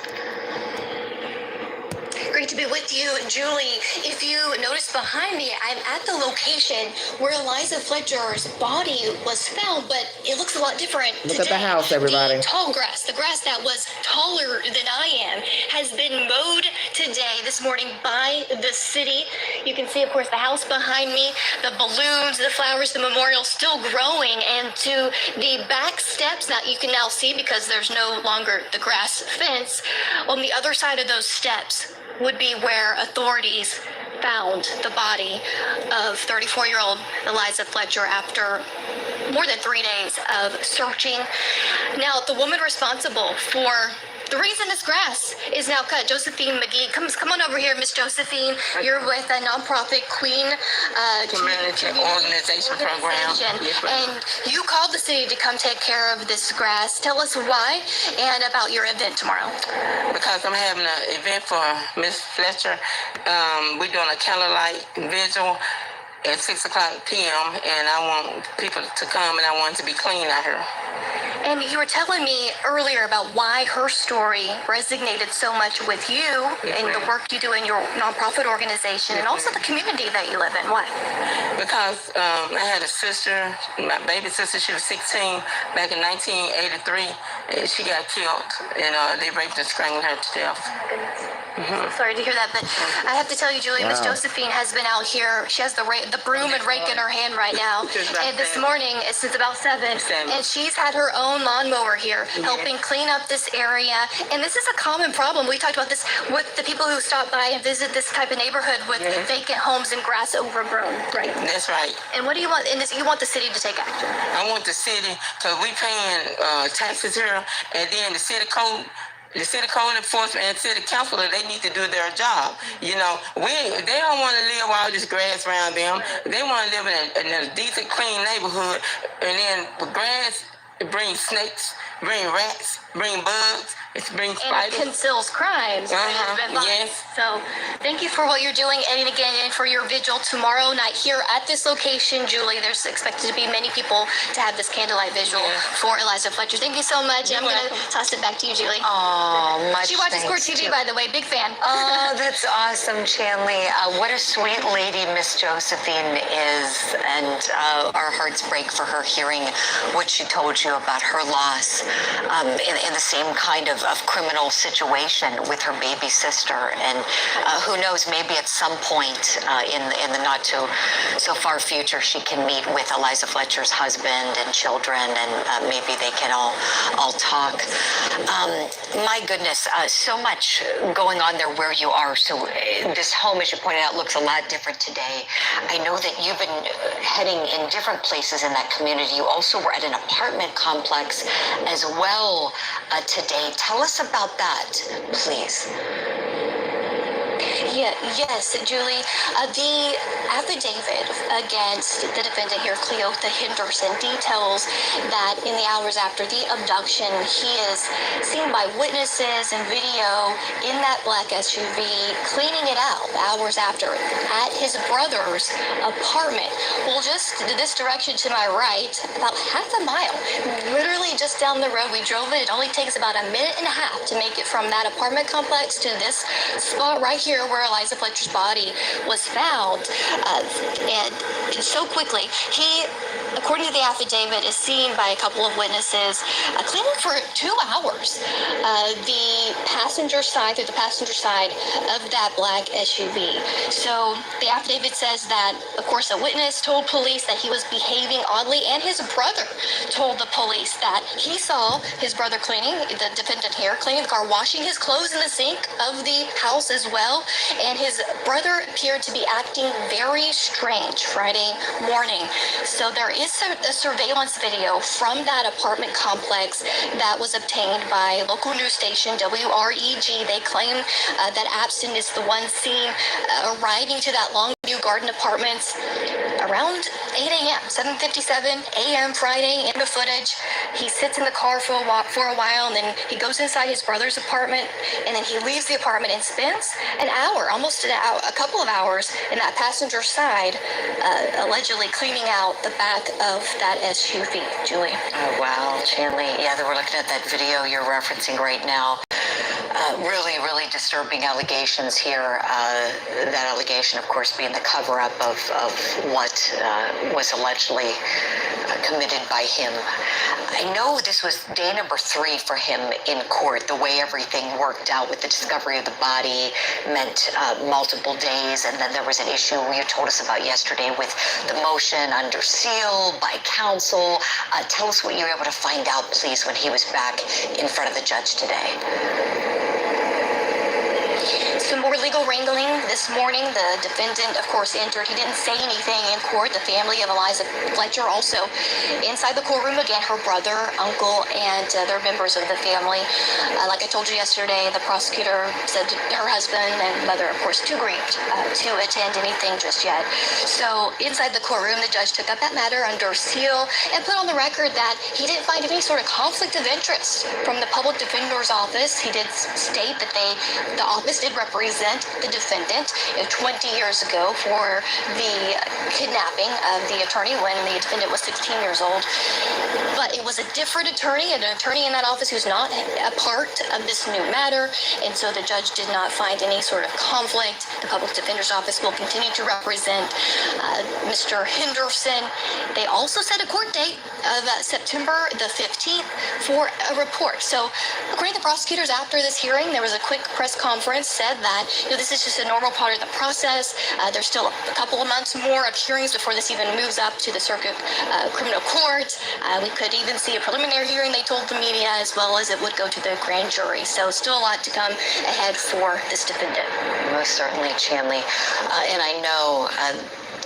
Great to be with you, Julie. If you notice behind me, I'm at the location where Eliza Fletcher's body was found, but it looks a lot different
Look
today.
at the house, everybody.
The tall grass, the grass that was taller than I am, has been mowed today, this morning, by the city. You can see, of course, the house behind me, the balloons, the flowers, the memorial still growing, and to the back steps that you can now see because there's no longer the grass fence, on the other side of those steps would be where authorities found the body of 34-year-old Eliza Fletcher after more than 3 days of searching. Now, the woman responsible for the reason this grass is now cut, Josephine McGee. Come on over here, Miss Josephine. You're with a nonprofit Queen
Community Organization Program.
And you called the city to come take care of this grass. Tell us why and about your event tomorrow.
Because I'm having an event for Miss Fletcher. We're doing a candlelight vigil at 6 o'clock p.m. and I want people to come and I want it to be clean out here.
And you were telling me earlier about why her story resonated so much with you and the work you do in your nonprofit organization and also the community that you live in. Why?
Because I had a sister, my baby sister, she was 16 back in 1983, and she got killed. And they raped and strangled her to death.
So sorry to hear that, but I have to tell you, Julie, Miss Josephine has been out here. She has the broom and rake in her hand right now. And this morning, since about 7, and she's had her own lawnmower here, helping clean up this area. And this is a common problem. We talked about this with the people who stop by and visit this type of neighborhood with vacant homes and grass overgrown, right?
That's right.
And what do you want? And you want the city to take action?
I want the city, because we paying taxes here, and then the city code
the city code enforcement and city councilor, they need to do their job. You know, they don't want to live all this grass around them. They want to live in a decent, clean neighborhood, and then with grass, it brings snakes, bring rats, bring bugs, it brings spiders.
And it conceals crimes.
Yes.
So thank you for what you're doing, and again, and for your vigil tomorrow night here at this location, Julie. There's expected to be many people to have this candlelight vigil for Eliza Fletcher. Thank you so much. I'm going to toss it back to you, Julie.
Oh, much
She watches Court
thanks
TV,
to-
by the way. Big fan.
Oh, that's awesome, Chanley. What a sweet lady Miss Josephine is, and our hearts break for her hearing what she told you about her loss in the same kind of criminal situation with her baby sister. And who knows, maybe at some point in the not so far future, she can meet with Eliza Fletcher's husband and children, and maybe they can all talk. My goodness, so much going on there where you are. So this home, as you pointed out, looks a lot different today. I know that you've been heading in different places in that community. You also were at an apartment complex as well today. Tell us about that, please.
Yes, Julie. The affidavit against the defendant here, Cleotha Henderson, details that in the hours after the abduction, he is seen by witnesses and video in that black SUV cleaning it out hours after at his brother's apartment. Well, just this direction to my right, about half a mile, literally just down the road. We drove it. It only takes about a minute and a half to make it from that apartment complex to this spot right here where Eliza Fletcher's body was found. And so quickly, he, according to the affidavit, is seen by a couple of witnesses cleaning for 2 hours the passenger side of that black SUV. So the affidavit says that, of course, a witness told police that he was behaving oddly, and his brother told the police that he saw his brother cleaning, the defendant here, cleaning the car, washing his clothes in the sink of the house as well. And his brother appeared to be acting very strange Friday morning. So there is a surveillance video from that apartment complex that was obtained by local news station WREG. They claim that Abston is the one seen arriving to that Longview Garden Apartments around 8 a.m., 7:57 a.m. Friday. In the footage, he sits in the car for a while, and then he goes inside his brother's apartment, and then he leaves the apartment and spends an hour, almost a couple of hours, in that passenger side, allegedly cleaning out the back of that SUV. Julie.
Oh, wow, Chanley. Yeah, we're looking at that video you're referencing right now. Really, really disturbing allegations here. That allegation, of course, being the cover-up of what was allegedly committed by him. I know this was day number 3 for him in court. The way everything worked out with the discovery of the body meant multiple days, and then there was an issue you told us about yesterday with the motion under seal by counsel. Tell us what you were able to find out, please, when he was back in front of the judge today.
Some more legal wrangling this morning. The defendant, of course, entered. He didn't say anything in court. The family of Eliza Fletcher also inside the courtroom again. Her brother, uncle, and other members of the family. Like I told you yesterday, the prosecutor said her husband and mother, of course, too grieved to attend anything just yet. So inside the courtroom, the judge took up that matter under seal and put on the record that he didn't find any sort of conflict of interest from the public defender's office. He did state that the office did represent the defendant 20 years ago for the kidnapping of the attorney when the defendant was 16 years old. But it was a different attorney, an attorney in that office who's not a part of this new matter, and so the judge did not find any sort of conflict. The public defender's office will continue to represent Mr. Henderson. They also set a court date of September the 15th for a report. So according to the prosecutors, after this hearing, there was a quick press conference, said that this is just a normal part of the process. There's still a couple of months more of hearings before this even moves up to the circuit criminal court. We could even see a preliminary hearing, they told the media, as well as it would go to the grand jury. So still a lot to come ahead for this defendant.
Most certainly, Chanley. And I know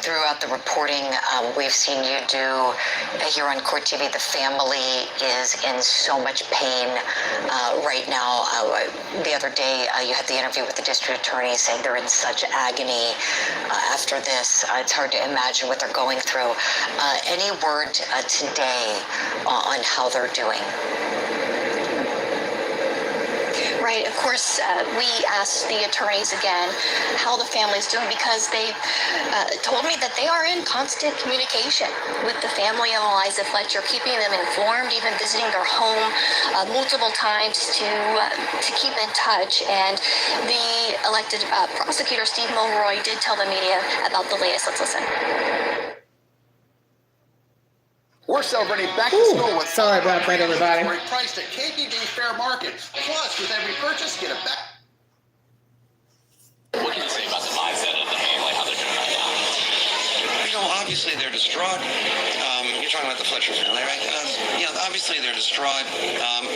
throughout the reporting we've seen you do here on Court TV, the family is in so much pain right now. The other day, you had the interview with the district attorney saying they're in such agony after this. It's hard to imagine what they're going through. Any word today on how they're doing?
Right. Of course, we asked the attorneys again how the family's doing, because they told me that they are in constant communication with the family of Eliza Fletcher, keeping them informed, even visiting their home multiple times to keep in touch. And the elected prosecutor, Steve Mulroy, did tell the media about the latest. Let's listen.
We're celebrating back to school with
sorry about that, everybody.
Priced at KBB Fair Market. Plus, with every purchase, get a back.
What can you say about the mindset of the family, how they're doing right now?
You know, obviously they're distraught. You're talking about the Fletcher family, right? Obviously they're distraught.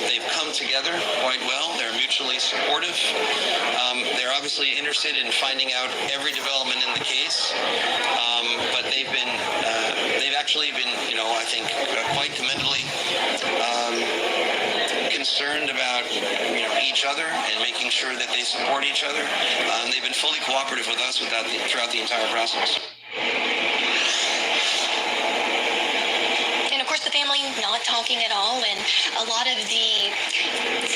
They've come together quite well. They're mutually supportive. They're obviously interested in finding out every development in the case. But they've actually been, I think, quite commendably concerned about each other and making sure that they support each other. They've been fully cooperative with us throughout the entire process.
The family not talking at all, and a lot of the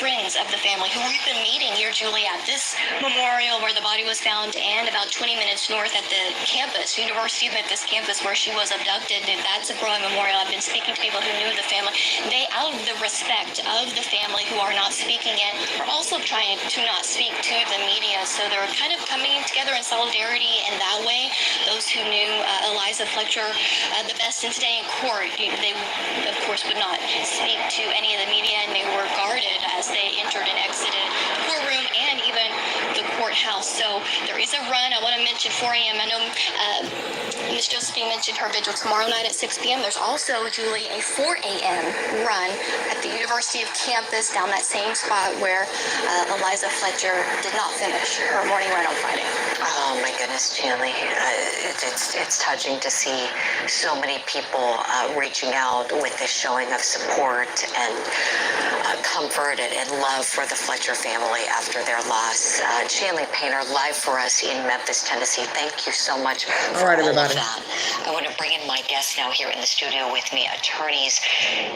friends of the family who we've been meeting here, Julie, at this memorial where the body was found, and about 20 minutes north at the campus, University of Memphis campus, where she was abducted. And that's a growing memorial. I've been speaking to people who knew the family. They, out of the respect of the family who are not speaking yet, are also trying to not speak to the media. So they're kind of coming together in solidarity in that way. Those who knew Eliza Fletcher the best, and today in court, they of course would not speak to any of the media, and they were guarded as they entered and exited the courtroom and even the courthouse. So there is a run. I want to mention 4 a.m. I know Ms. Josephine mentioned her vigil tomorrow night at 6 p.m. There's also, Julie, a 4 a.m. run at the University of campus down that same spot where Eliza Fletcher did not finish her morning run on Friday.
Oh my goodness, Julie. It's touching to see so many people reaching out with this showing of support and comfort and love for the Fletcher family after their loss. Shanley Painter, live for us in Memphis, Tennessee. Thank you so much for all of that. I want to bring in my guests now here in the studio with me, attorneys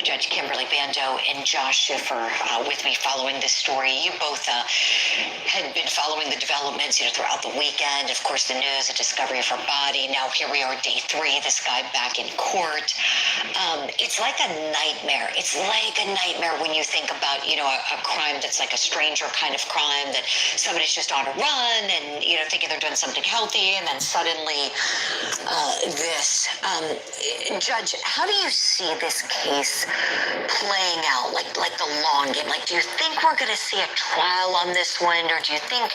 Judge Kimberly Bando and Josh Schiffer with me following this story. You both had been following the developments throughout the weekend. Of course, the news, the discovery of her body. Now here we are, day 3, this guy back in court. It's like a nightmare. It's like a nightmare when you think about, a crime that's like a stranger kind of crime, that somebody's just on a run and, thinking they're doing something healthy, and then suddenly this. Judge, how do you see this case playing out, like the long game? Like, do you think we're going to see a trial on this one, or do you think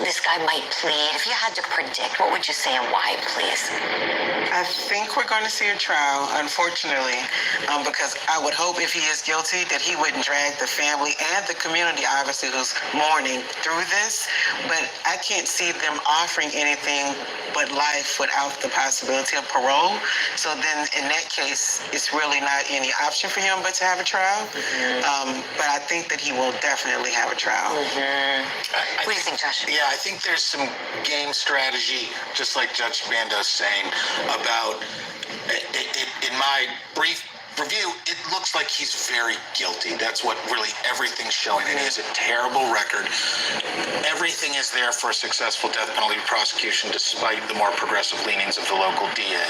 this guy might plead? If you had to predict, what would you say and why, please?
I think we're going to see a trial, unfortunately, because I would hope if he is guilty that he wouldn't drag the family and the community, obviously, who's mourning through this. But I can't see them offering anything but life without the possibility of parole. So then in that case, it's really not any option for him but to have a trial. But I think that he will definitely have a trial.
What do you think, Josh?
Yeah, I think there's some game strategy, just like Judge Bando's saying, about, in my brief review, it looks like he's very guilty. That's what really everything's showing. And he has a terrible record. Everything is there for a successful death penalty prosecution, despite the more progressive leanings of the local DA.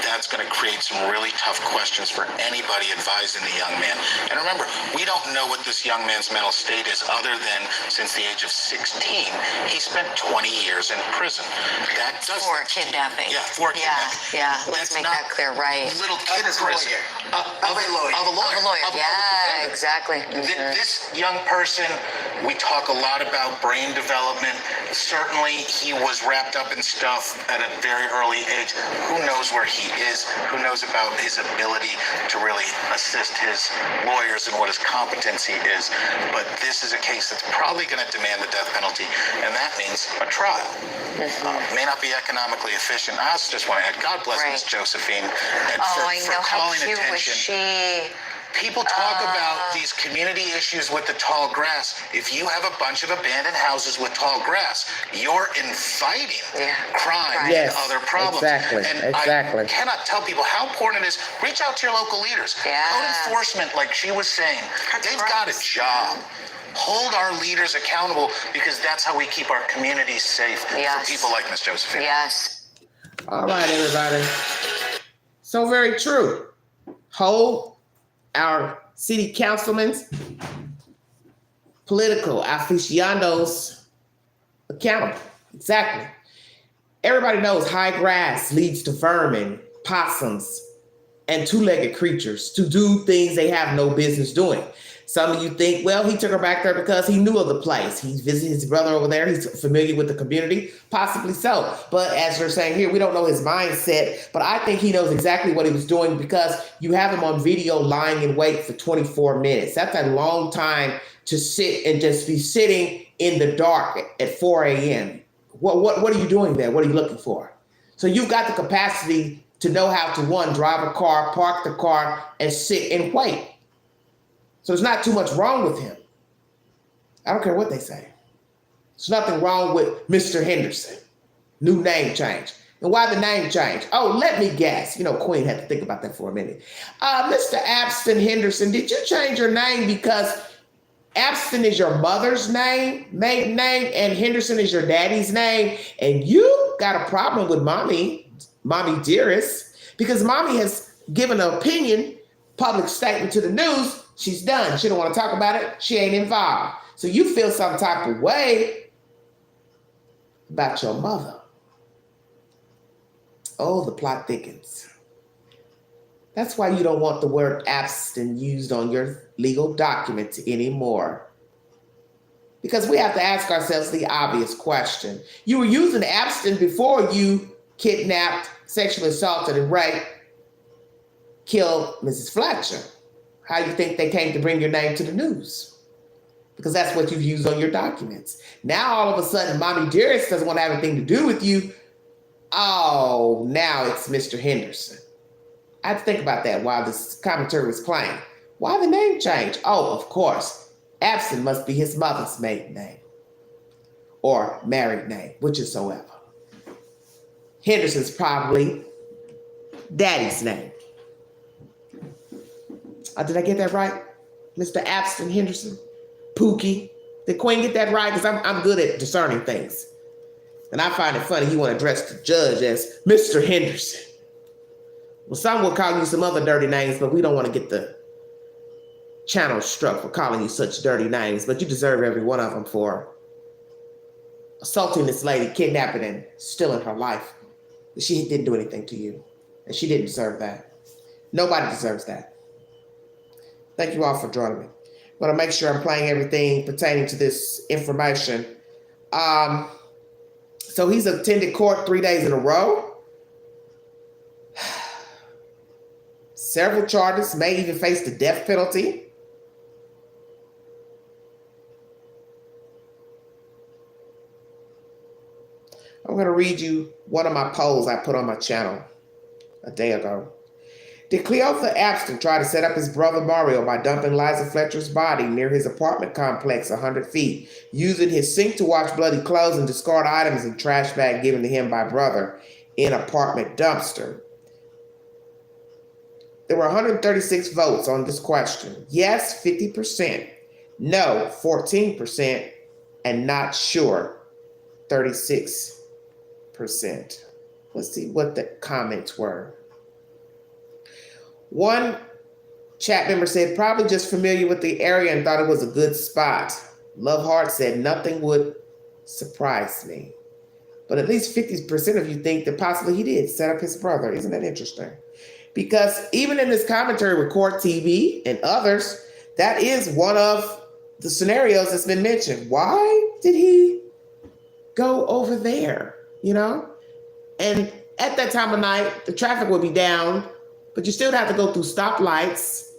That's going to create some really tough questions for anybody advising the young man. And remember, we don't know what this young man's mental state is, other than since the age of 16, he spent 20 years in prison. That does
for kidnapping.
Yeah, for kidnapping.
Yeah. Let's make that clear, right?
Little kid prison. Of a lawyer.
Yeah, exactly.
This young person, we talk a lot about brain development. Certainly, he was wrapped up in stuff at a very early age. Who knows where he is? Who knows about his ability to really assist his lawyers and what his competency is? But this is a case that's probably going to demand the death penalty, and that means a trial. May not be economically efficient. I also just want to add, God bless Miss Josephine and for calling attention. People talk about these community issues with the tall grass. If you have a bunch of abandoned houses with tall grass, you're inviting crime and other problems.
Exactly.
And I cannot tell people how important it is. Reach out to your local leaders. Code enforcement, like she was saying, they've got a job. Hold our leaders accountable, because that's how we keep our communities safe for people like Miss Josephine.
Yes.
All right, everybody. So very true. Hold our city councilmen, political aficionados accountable. Exactly. Everybody knows high grass leads to vermin, possums, and two-legged creatures to do things they have no business doing. Some of you think, well, he took her back there because he knew of the place. He visited his brother over there. He's familiar with the community. Possibly so. But as you're saying here, we don't know his mindset. But I think he knows exactly what he was doing, because you have him on video lying in wait for 24 minutes. That's a long time to sit and just be sitting in the dark at 4 a.m. What are you doing there? What are you looking for? So you've got the capacity to know how to, one, drive a car, park the car, and sit and wait. So there's not too much wrong with him. I don't care what they say. There's nothing wrong with Mr. Henderson. New name change. And why the name change? Oh, let me guess. You know, Queen had to think about that for a minute. Mr. Abston Henderson, did you change your name because Abston is your mother's name, maiden name, and Henderson is your daddy's name, and you got a problem with mommy dearest, because mommy has given an opinion, public statement to the news. She's done. She don't want to talk about it. She ain't involved. So you feel some type of way about your mother. Oh, the plot thickens. That's why you don't want the word abstinent used on your legal documents anymore. Because we have to ask ourselves the obvious question. You were using abstinent before you kidnapped, sexually assaulted, and raped, killed Mrs. Fletcher. How do you think they came to bring your name to the news? Because that's what you've used on your documents. Now, all of a sudden, Mommy Dearest doesn't want to have anything to do with you. Oh, now it's Mr. Henderson. I had to think about that while this commentary was playing. Why the name change? Oh, of course. Absent must be his mother's maiden name. Or married name, whichever. Henderson's probably daddy's name. Did I get that right? Mr. Abston Henderson? Pookie? Did Queen get that right? Because I'm good at discerning things. And I find it funny you want to address the judge as Mr. Henderson. Well, some will call you some other dirty names, but we don't want to get the channel struck for calling you such dirty names. But you deserve every one of them for assaulting this lady, kidnapping and stealing her life. She didn't do anything to you. And she didn't deserve that. Nobody deserves that. Thank you all for joining me. I'm going to make sure I'm playing everything pertaining to this information. So he's attended court 3 days in a row. Several charges, may even face the death penalty. I'm going to read you one of my polls I put on my channel a day ago. Did Cleotha Abston try to set up his brother Mario by dumping Eliza Fletcher's body near his apartment complex 100 feet, using his sink to wash bloody clothes and discard items in trash bag given to him by brother in apartment dumpster? There were 136 votes on this question. Yes, 50%. No, 14%. And not sure, 36%. Let's see what the comments were. One chat member said, probably just familiar with the area and thought it was a good spot. Love Heart said, nothing would surprise me. But at least 50% of you think that possibly he did set up his brother. Isn't that interesting? Because even in this commentary with Court TV and others, that is one of the scenarios that's been mentioned. Why did he go over there? You know? And at that time of night, the traffic would be down, but you still have to go through stoplights.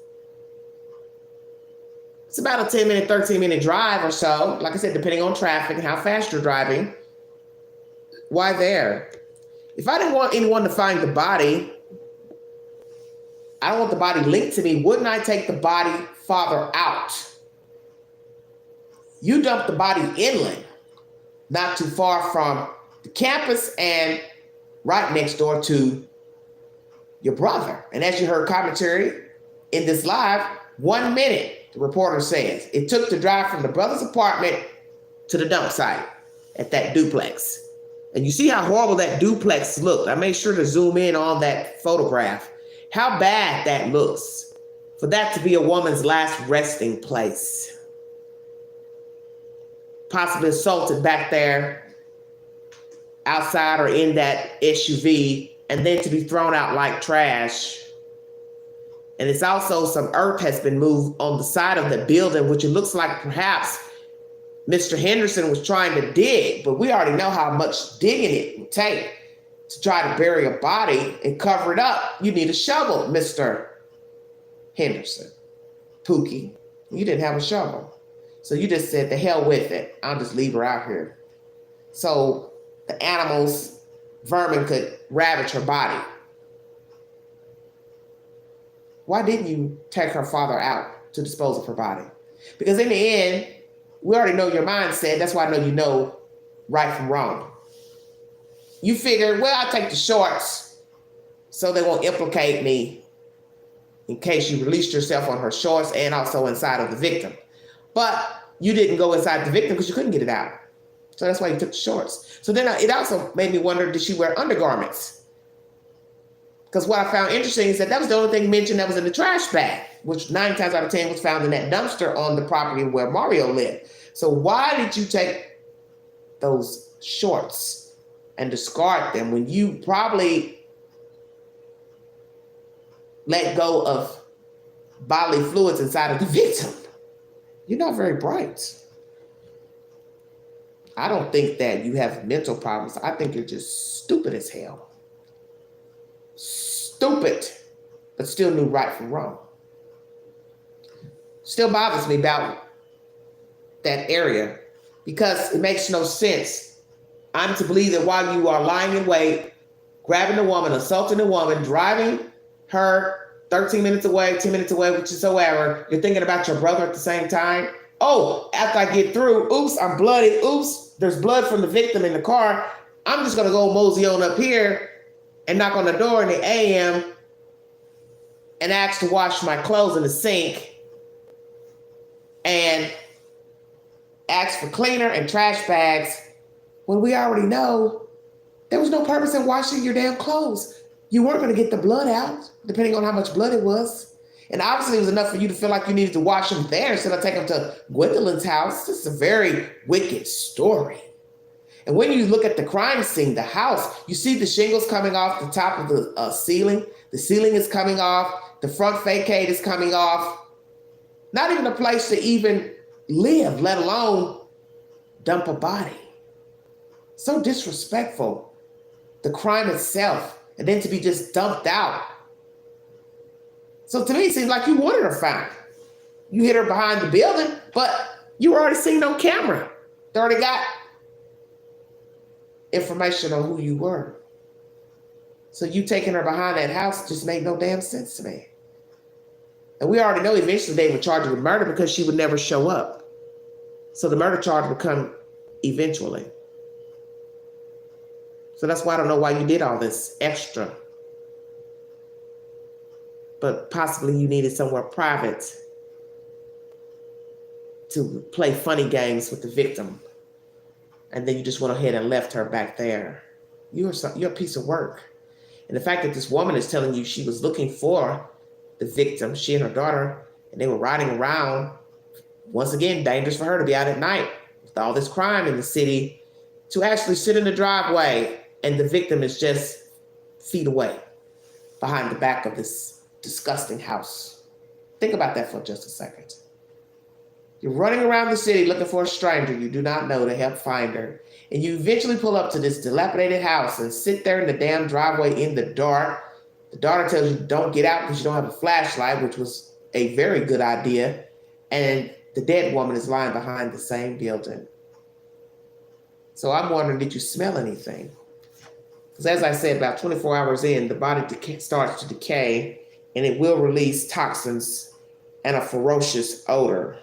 It's about a 10-minute, 13-minute drive or so. Like I said, depending on traffic and how fast you're driving. Why there? If I didn't want anyone to find the body, I don't want the body linked to me. Wouldn't I take the body farther out? You dump the body inland, not too far from the campus and right next door to your brother. And as you heard commentary in this live, 1 minute, the reporter says, it took to drive from the brother's apartment to the dump site at that duplex. And you see how horrible that duplex looked. I made sure to zoom in on that photograph. How bad that looks for that to be a woman's last resting place. Possibly assaulted back there outside or in that SUV, and then to be thrown out like trash. And it's also some earth has been moved on the side of the building, which it looks like perhaps Mr. Henderson was trying to dig, but we already know how much digging it would take to try to bury a body and cover it up. You need a shovel, Mr. Henderson. Pookie, you didn't have a shovel. So you just said, the hell with it. I'll just leave her out here. So the animals, vermin could ravage her body. Why didn't you take her father out to dispose of her body? Because in the end, we already know your mindset. That's why I know you know right from wrong. You figured, well, I'll take the shorts so they won't implicate me in case you released yourself on her shorts and also inside of the victim. But you didn't go inside the victim because you couldn't get it out. So that's why you took the shorts. So then it also made me wonder, did she wear undergarments? Because what I found interesting is that was the only thing mentioned that was in the trash bag, which 9 times out of 10 was found in that dumpster on the property where Mario lived. So why did you take those shorts and discard them when you probably let go of bodily fluids inside of the victim? You're not very bright. I don't think that you have mental problems. I think you're just stupid as hell. Stupid, but still knew right from wrong. Still bothers me about that area because it makes no sense. I'm to believe that while you are lying in wait, grabbing a woman, assaulting a woman, driving her 13 minutes away, 10 minutes away, which is however, you're thinking about your brother at the same time. Oh, after I get through, oops, I'm bloody. Oops, there's blood from the victim in the car. I'm just going to go mosey on up here and knock on the door in the AM and ask to wash my clothes in the sink and ask for cleaner and trash bags when we already know there was no purpose in washing your damn clothes. You weren't going to get the blood out, depending on how much blood it was. And obviously it was enough for you to feel like you needed to wash them there instead of taking them to Gwendolyn's house. This is a very wicked story. And when you look at the crime scene, the house, you see the shingles coming off the top of the ceiling. The ceiling is coming off. The front facade is coming off. Not even a place to even live, let alone dump a body. So disrespectful. The crime itself, and then to be just dumped out. So to me, it seems like you wanted her found. You hit her behind the building, but you were already seen on camera. They already got information on who you were. So you taking her behind that house just made no damn sense to me. And we already know eventually they would charge her with murder because she would never show up. So the murder charge would come eventually. So that's why I don't know why you did all this extra. But possibly you needed somewhere private to play funny games with the victim. And then you just went ahead and left her back there. You're a piece of work. And the fact that this woman is telling you she was looking for the victim, she and her daughter, and they were riding around, once again, dangerous for her to be out at night with all this crime in the city, to actually sit in the driveway and the victim is just feet away. behind the back of this disgusting house. Think about that for just a second. You're running around the city looking for a stranger you do not know to help find her. And you eventually pull up to this dilapidated house and sit there in the damn driveway in the dark. The daughter tells you don't get out because you don't have a flashlight, which was a very good idea. And the dead woman is lying behind the same building. So I'm wondering, did you smell anything? Because as I said, about 24 hours in, the body starts to decay, and it will release toxins and a ferocious odor.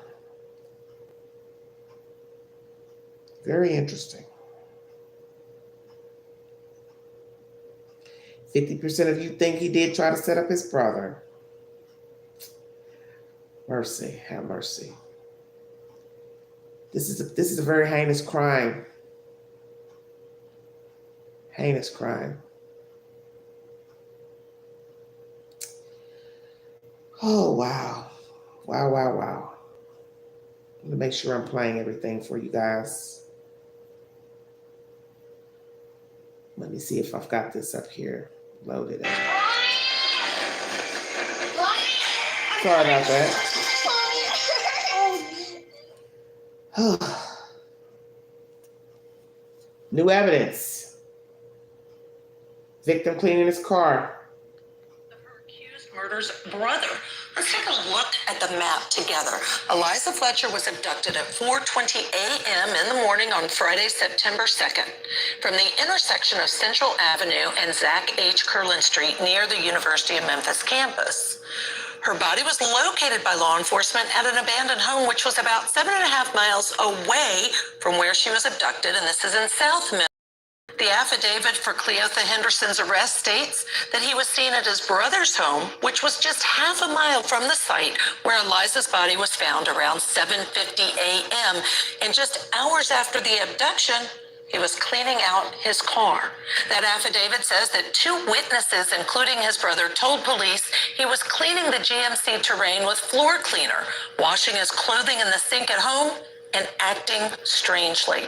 Very interesting. 50% of you think he did try to set up his brother. Mercy, have mercy. This is a very heinous crime. Heinous crime. Oh, wow. Wow, wow, wow. Let me make sure I'm playing everything for you guys. Let me see if I've got this up here loaded up. Sorry about that. New evidence. Victim cleaning his car.
Her accused murder's brother. Let's take a look at the map together. Eliza Fletcher was abducted at 4:20 a.m. in the morning on Friday, September 2nd, from the intersection of Central Avenue and Zach H. Curlin Street near the University of Memphis campus. Her body was located by law enforcement at an abandoned home, which was about 7.5 miles away from where she was abducted, and this is in South Memphis. The affidavit for Cleotha Henderson's arrest states that he was seen at his brother's home, which was just half a mile from the site where Eliza's body was found around 7:50 a.m. And just hours after the abduction, he was cleaning out his car. That affidavit says that 2 witnesses, including his brother, told police he was cleaning the GMC Terrain with floor cleaner, washing his clothing in the sink at home, and acting strangely.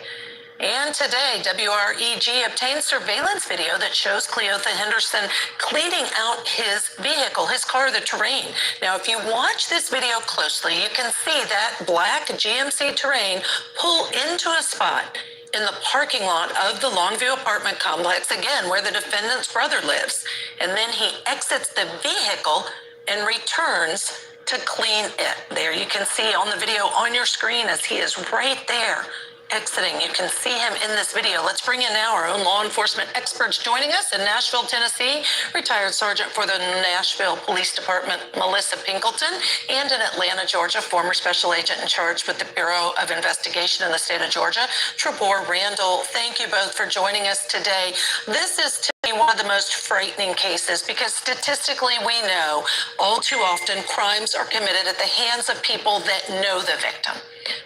And today, WREG obtained surveillance video that shows Cleotha Henderson cleaning out his vehicle, his car, the Terrain. Now, if you watch this video closely, you can see that black GMC Terrain pull into a spot in the parking lot of the Longview apartment complex, again, where the defendant's brother lives. And then he exits the vehicle and returns to clean it. There you can see on the video on your screen as he is right there exiting. You can see him in this video. Let's bring in now our own law enforcement experts joining us in Nashville, Tennessee, retired sergeant for the Nashville Police Department, Melissa Pinkleton, and in Atlanta, Georgia, former special agent in charge with the Bureau of Investigation in the state of Georgia, Trebor Randall. Thank you both for joining us today. This is to me one of the most frightening cases because statistically we know all too often crimes are committed at the hands of people that know the victim.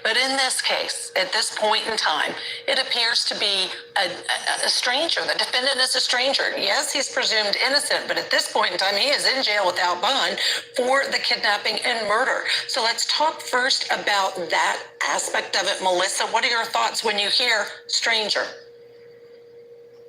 But in this case, at this point in time, it appears to be a stranger. The defendant is a stranger. Yes, he's presumed innocent, but at this point in time, he is in jail without bond for the kidnapping and murder. So let's talk first about that aspect of it. Melissa, what are your thoughts when you hear stranger?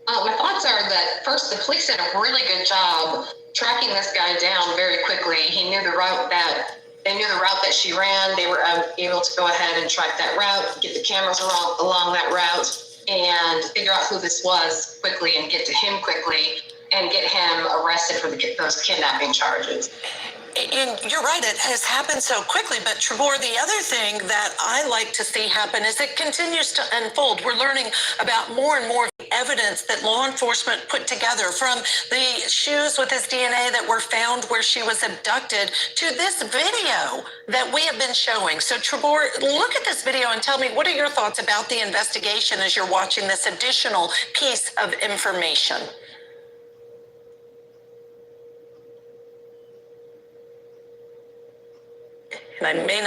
My thoughts are that first, the police did a really good job tracking this guy down very quickly. He knew the route that she ran. They were able to go ahead and track that route, get the cameras along that route, and figure out who this was quickly and get to him quickly and get him arrested for those kidnapping charges.
And you're right, it has happened so quickly, but Trebor, the other thing that I like to see happen is it continues to unfold. We're learning about more and more evidence that law enforcement put together, from the shoes with his DNA that were found where she was abducted to this video that we have been showing. So Trebor, look at this video and tell me, what are your thoughts about the investigation as you're watching this additional piece of information? And I may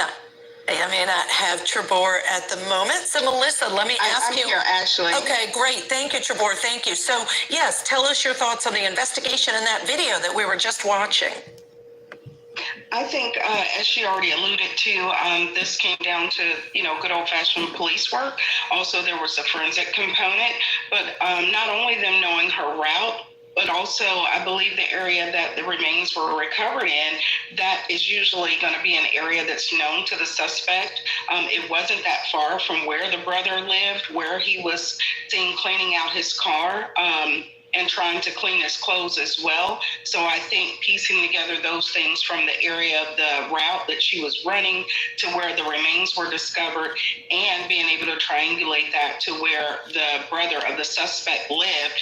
not have Trebor at the moment. So Melissa, let me ask you.
I'm here, actually.
Okay, great. Thank you, Trebor. Thank you. So yes, tell us your thoughts on the investigation in that video that we were just watching.
I think, as she already alluded to, this came down to, good old-fashioned police work. Also, there was a forensic component, but not only them knowing her route,
but also I believe the area that the remains were recovered in, that is usually going to be an area that's known to the suspect. It wasn't that far from where the brother lived, where he was seen cleaning out his car. And trying to clean his clothes as well. So I think piecing together those things from the area of the route that she was running to where the remains were discovered, and being able to triangulate that to where the brother of the suspect lived.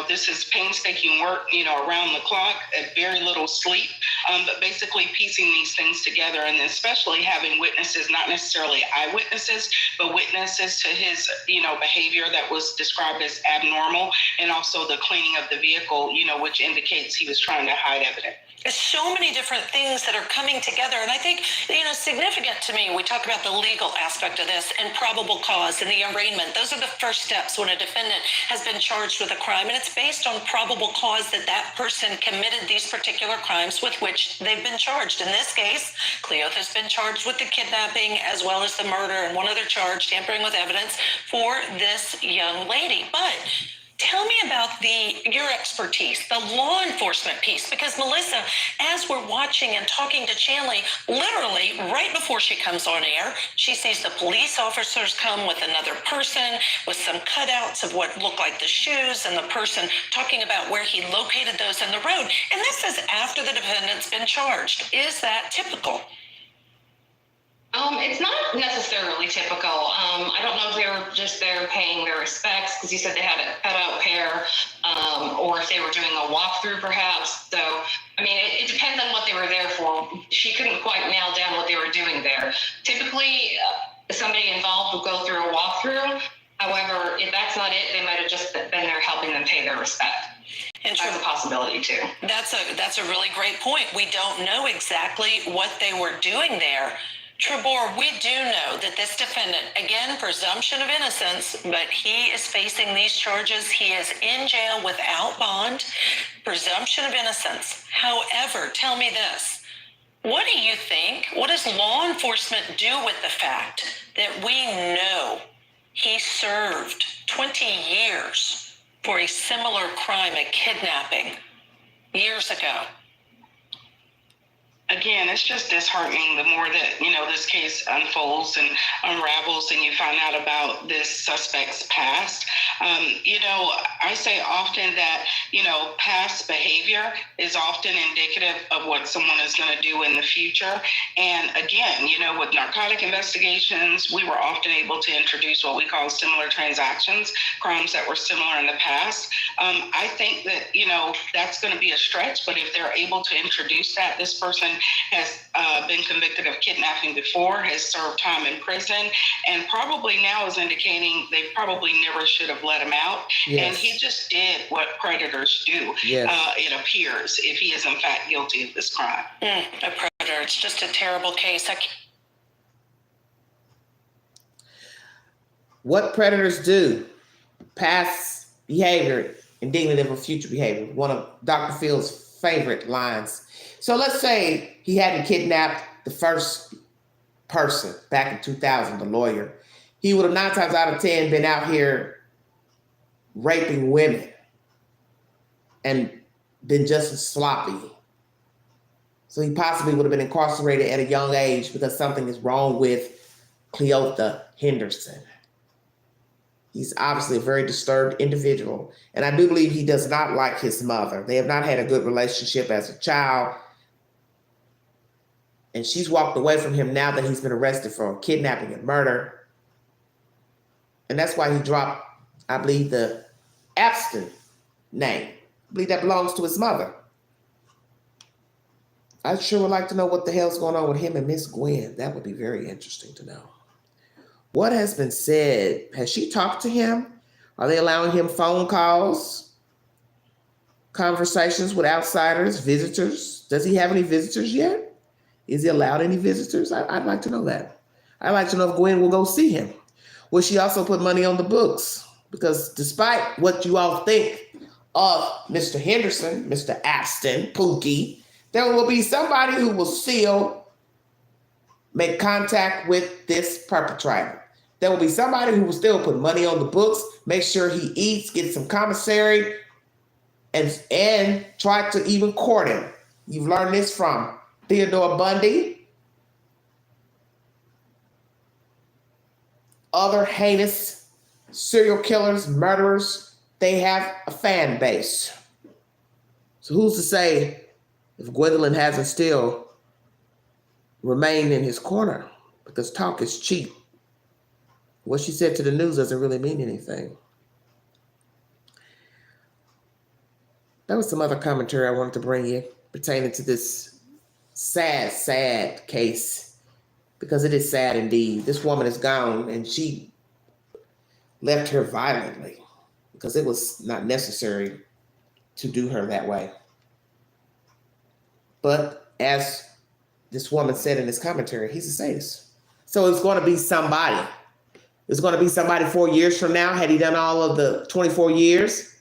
This is painstaking work, around the clock, at very little sleep, but basically piecing these things together, and especially having witnesses, not necessarily eyewitnesses, but witnesses to his, behavior that was described as abnormal, and also the cleaning of the vehicle, which indicates he was trying to hide evidence.
There's so many different things that are coming together. And I think, significant to me, we talk about the legal aspect of this and probable cause and the arraignment. Those are the first steps when a defendant has been charged with a crime. And it's based on probable cause that that person committed these particular crimes with which they've been charged. In this case, Cleoth has been charged with the kidnapping as well as the murder and one other charge, tampering with evidence, for this young lady. But tell me about your expertise, the law enforcement piece, because Melissa, as we're watching and talking to Chanley, literally right before she comes on air, she sees the police officers come with another person with some cutouts of what look like the shoes, and the person talking about where he located those in the road. And this is after the defendant's been charged. Is that typical?
It's not necessarily typical. I don't know if they were just there paying their respects, because you said they had a cutout pair, or if they were doing a walkthrough perhaps. So, it depends on what they were there for. She couldn't quite nail down what they were doing there. Typically, somebody involved will go through a walkthrough. However, if that's not it, they might have just been there helping them pay their respect.
And
that's a possibility too.
That's a really great point. We don't know exactly what they were doing there. Trebor, we do know that this defendant, again, presumption of innocence, but he is facing these charges. He is in jail without bond, presumption of innocence. However, tell me this. What do you think? What does law enforcement do with the fact that we know he served 20 years for a similar crime, a kidnapping, years ago?
Again, it's just disheartening the more that, this case unfolds and unravels and you find out about this suspect's past. I say often that, past behavior is often indicative of what someone is going to do in the future. And again, with narcotic investigations, we were often able to introduce what we call similar transactions, crimes that were similar in the past. I think that, that's going to be a stretch, but if they're able to introduce that, this person has been convicted of kidnapping before, has served time in prison, and probably now is indicating they probably never should have let him out. Yes. And he just did what predators do, yes. It appears, if he is in fact guilty of this crime.
A predator. It's just a terrible case.
What predators do, past behavior indicative of future behavior. One of Dr. Phil's favorite lines. So let's say he hadn't kidnapped the first person back in 2000, the lawyer. He would have 9 times out of 10 been out here raping women and been just as sloppy. So he possibly would have been incarcerated at a young age because something is wrong with Cleotha Henderson. He's obviously a very disturbed individual. And I do believe he does not like his mother. They have not had a good relationship as a child. And she's walked away from him now that he's been arrested for kidnapping and murder. And that's why he dropped, I believe, the Abston name. I believe that belongs to his mother. I sure would like to know what the hell's going on with him and Miss Gwen. That would be very interesting to know. What has been said? Has she talked to him? Are they allowing him phone calls, conversations with outsiders, visitors? Does he have any visitors yet? Is he allowed any visitors? I'd like to know that. I'd like to know if Gwen will go see him. Will she also put money on the books? Because despite what you all think of Mr. Henderson, Mr. Aston, Pookie, there will be somebody who will still make contact with this perpetrator. There will be somebody who will still put money on the books, make sure he eats, get some commissary, and tried to even court him. You've learned this from Theodore Bundy, other heinous serial killers, murderers. They have a fan base. So who's to say if Gwendolyn hasn't still remained in his corner? Because talk is cheap. What she said to the news doesn't really mean anything. There was some other commentary I wanted to bring you pertaining to this sad, sad case, because it is sad indeed. This woman is gone, and she left her violently because it was not necessary to do her that way. But as this woman said in this commentary, he's a sadist. So it's going to be somebody. It's going to be somebody 4 years from now. Had he done all of the 24 years,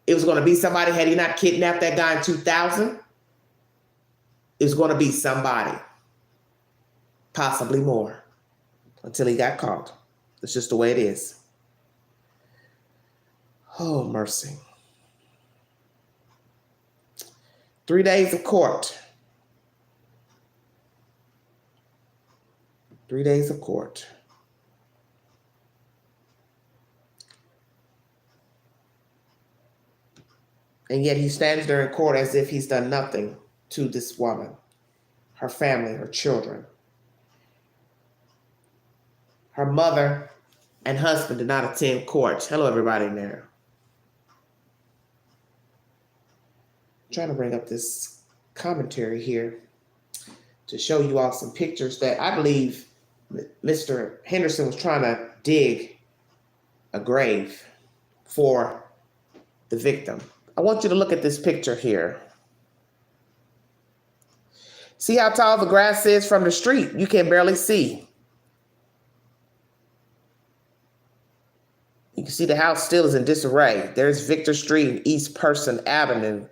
it was going to be somebody. Had he not kidnapped that guy in 2000, it was going to be somebody. Possibly more. Until he got caught. It's just the way it is. Oh, mercy. 3 days of court. 3 days of court. And yet he stands there in court as if he's done nothing to this woman, her family, her children. Her mother and husband did not attend court. Hello, everybody in there. I'm trying to bring up this commentary here to show you all some pictures that I believe Mr. Henderson was trying to dig a grave for the victim. I want you to look at this picture here. See how tall the grass is from the street? You can barely see. You can see the house still is in disarray. There's Victor Street and East Person Avenue.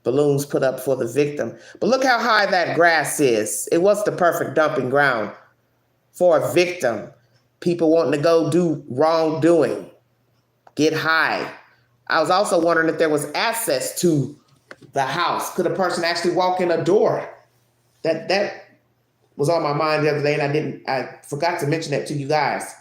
Balloons put up for the victim. But look how high that grass is. It was the perfect dumping ground for a victim. People wanting to go do wrongdoing. Get high. I was also wondering if there was access to the house. Could a person actually walk in a door? That was on my mind the other day, and I forgot to mention that to you guys.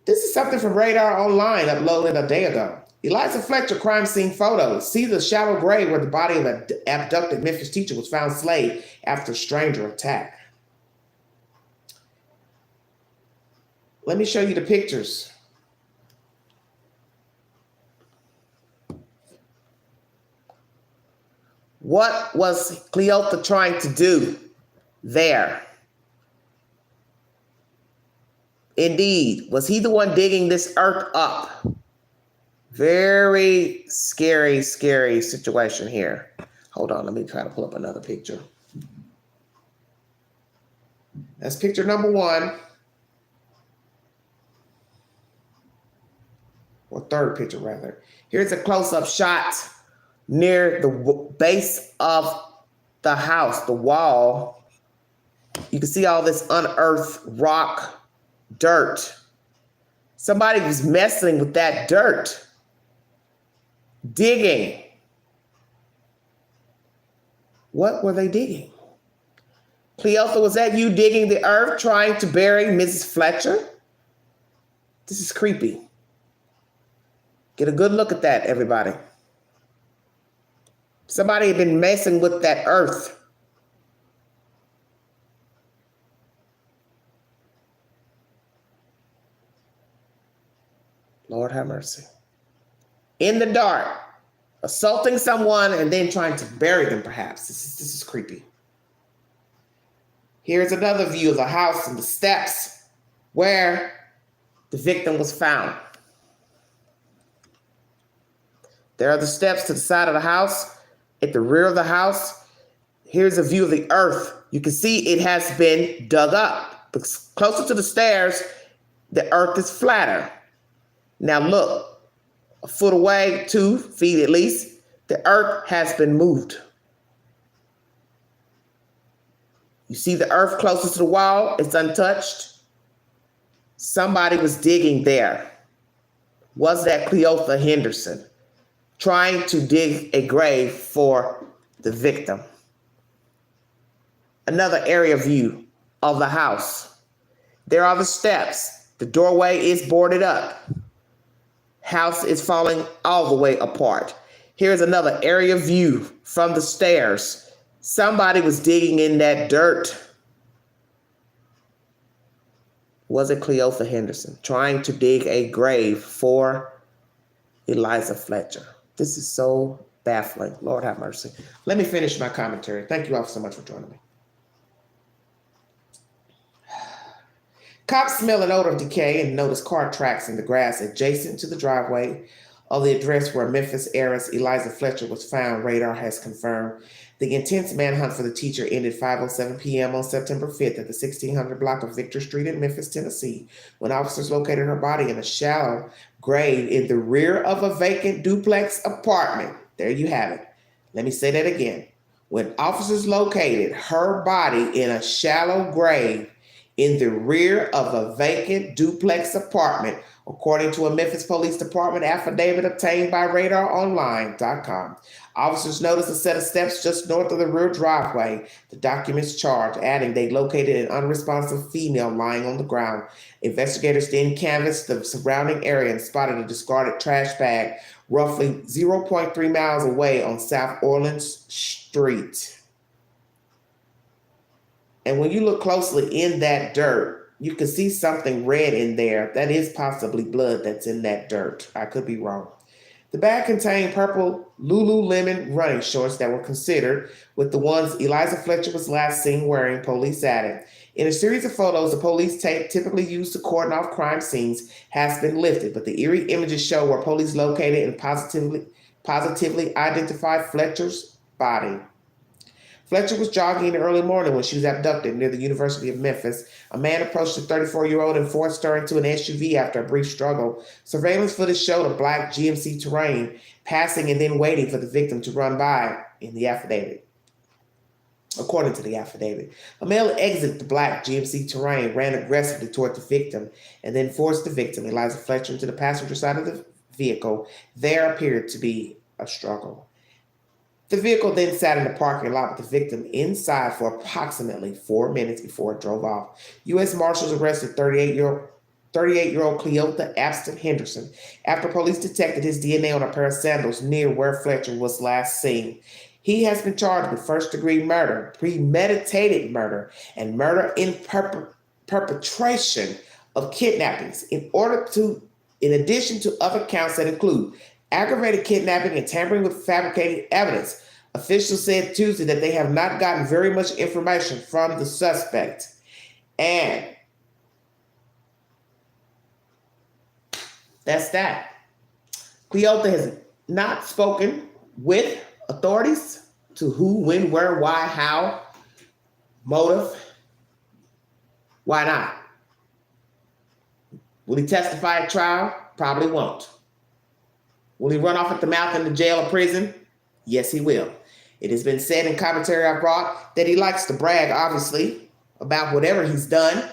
This is something from Radar Online uploaded a day ago. Eliza Fletcher crime scene photos. See the shallow grave where the body of an abducted Memphis teacher was found slain after a stranger attack. Let me show you the pictures. What was Cleotha trying to do there? Indeed, was he the one digging this earth up? Very scary, scary situation here. Hold on, let me try to pull up another picture. That's picture number 1. Or third picture, rather. Here's a close-up shot near the base of the house, the wall. You can see all this unearthed rock, dirt. Somebody was messing with that dirt. Digging. What were they digging? Cleotha, was that you digging the earth trying to bury Mrs. Fletcher? This is creepy. Get a good look at that, everybody. Somebody had been messing with that earth. Lord have mercy. In the dark, assaulting someone and then trying to bury them, perhaps. This is creepy. Here's another view of the house and the steps where the victim was found. There are the steps to the side of the house. At the rear of the house, here's a view of the earth. You can see it has been dug up. But closer to the stairs, the earth is flatter. Now look, a foot away, 2 feet at least, the earth has been moved. You see the earth closest to the wall, it's untouched. Somebody was digging there. Was that Cleotha Henderson trying to dig a grave for the victim? Another area view of the house. There are the steps. The doorway is boarded up. House is falling all the way apart. Here's another area view from the stairs. Somebody was digging in that dirt. Was it Cleotha Henderson trying to dig a grave for Eliza Fletcher? This is so baffling. Lord have mercy. Let me finish my commentary. Thank you all so much for joining me. Cops smell an odor of decay and notice car tracks in the grass adjacent to the driveway of the address where Memphis heiress Eliza Fletcher was found. Radar has confirmed the intense manhunt for the teacher ended 5:07 p.m. on September 5th at the 1600 block of Victor Street in Memphis, Tennessee, when officers located her body in a shallow grave in the rear of a vacant duplex apartment. There you have it. Let me say that again. When officers located her body in a shallow grave in the rear of a vacant duplex apartment, according to a Memphis Police Department affidavit obtained by RadarOnline.com. Officers noticed a set of steps just north of the rear driveway. The documents charge, adding they located an unresponsive female lying on the ground. Investigators then canvassed the surrounding area and spotted a discarded trash bag roughly 0.3 miles away on South Orleans Street. And when you look closely in that dirt, you can see something red in there. That is possibly blood that's in that dirt. I could be wrong. The bag contained purple Lululemon running shorts that were considered with the ones Eliza Fletcher was last seen wearing, police added. In a series of photos, the police tape typically used to cordon off crime scenes has been lifted, but the eerie images show where police located and positively identified Fletcher's body. Fletcher was jogging in the early morning when she was abducted near the University of Memphis. A man approached the 34-year-old and forced her into an SUV after a brief struggle. Surveillance footage showed a black GMC Terrain passing and then waiting for the victim to run by in the affidavit. According to the affidavit, a male exited the black GMC Terrain, ran aggressively toward the victim, and then forced the victim, Eliza Fletcher, into the passenger side of the vehicle. There appeared to be a struggle. The vehicle then sat in the parking lot with the victim inside for approximately 4 minutes before it drove off. U.S. Marshals arrested 38-year-old Cleotha Abston Henderson after police detected his DNA on a pair of sandals near where Fletcher was last seen. He has been charged with first-degree murder, premeditated murder, and murder in perpetration of kidnappings in addition to other counts that include aggravated kidnapping and tampering with fabricated evidence. Officials said Tuesday that they have not gotten very much information from the suspect. And that's that. Cleotha has not spoken with authorities to who, when, where, why, how, motive. Why not? Will he testify at trial? Probably won't. Will he run off at the mouth in the jail or prison? Yes, he will. It has been said in commentary I brought that he likes to brag, obviously, about whatever he's done.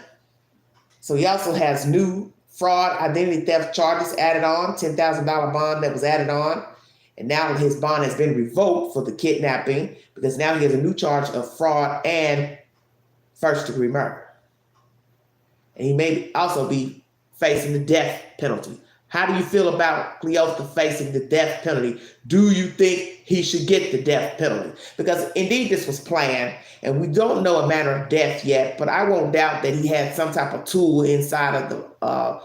So he also has new fraud, identity theft charges added on, $10,000 bond that was added on. And now his bond has been revoked for the kidnapping because now he has a new charge of fraud and first-degree murder. And he may also be facing the death penalty. How do you feel about Cleotha facing the death penalty? Do you think he should get the death penalty? Because indeed this was planned, and we don't know a manner of death yet, but I won't doubt that he had some type of tool inside of the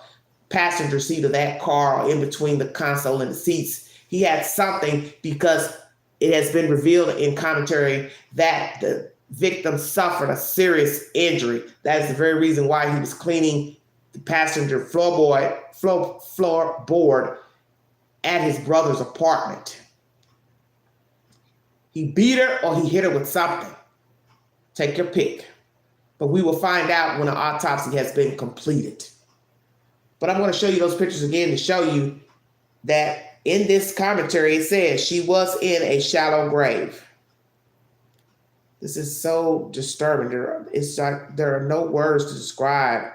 passenger seat of that car or in between the console and the seats. He had something because it has been revealed in commentary that the victim suffered a serious injury. That is the very reason why he was cleaning the passenger floorboard at his brother's apartment. He beat her or he hit her with something. Take your pick. But we will find out when an autopsy has been completed. But I'm going to show you those pictures again to show you that in this commentary it says she was in a shallow grave. This is so disturbing. It's like there are no words to describe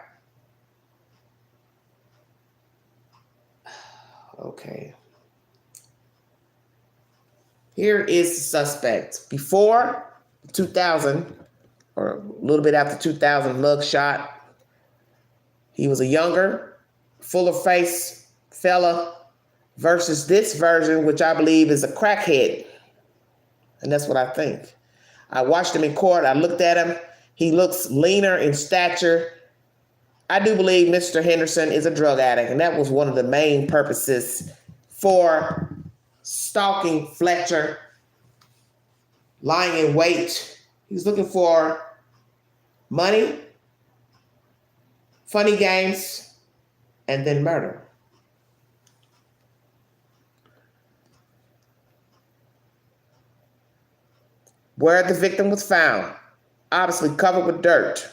Okay. Here is the suspect. Before 2000, or a little bit after 2000 mug shot, he was a younger, fuller face fella versus this version, which I believe is a crackhead. And that's what I think. I watched him in court. I looked at him. He looks leaner in stature. I do believe Mr. Henderson is a drug addict, and that was one of the main purposes for stalking Fletcher, lying in wait. He was looking for money, funny games, and then murder. Where the victim was found, obviously covered with dirt,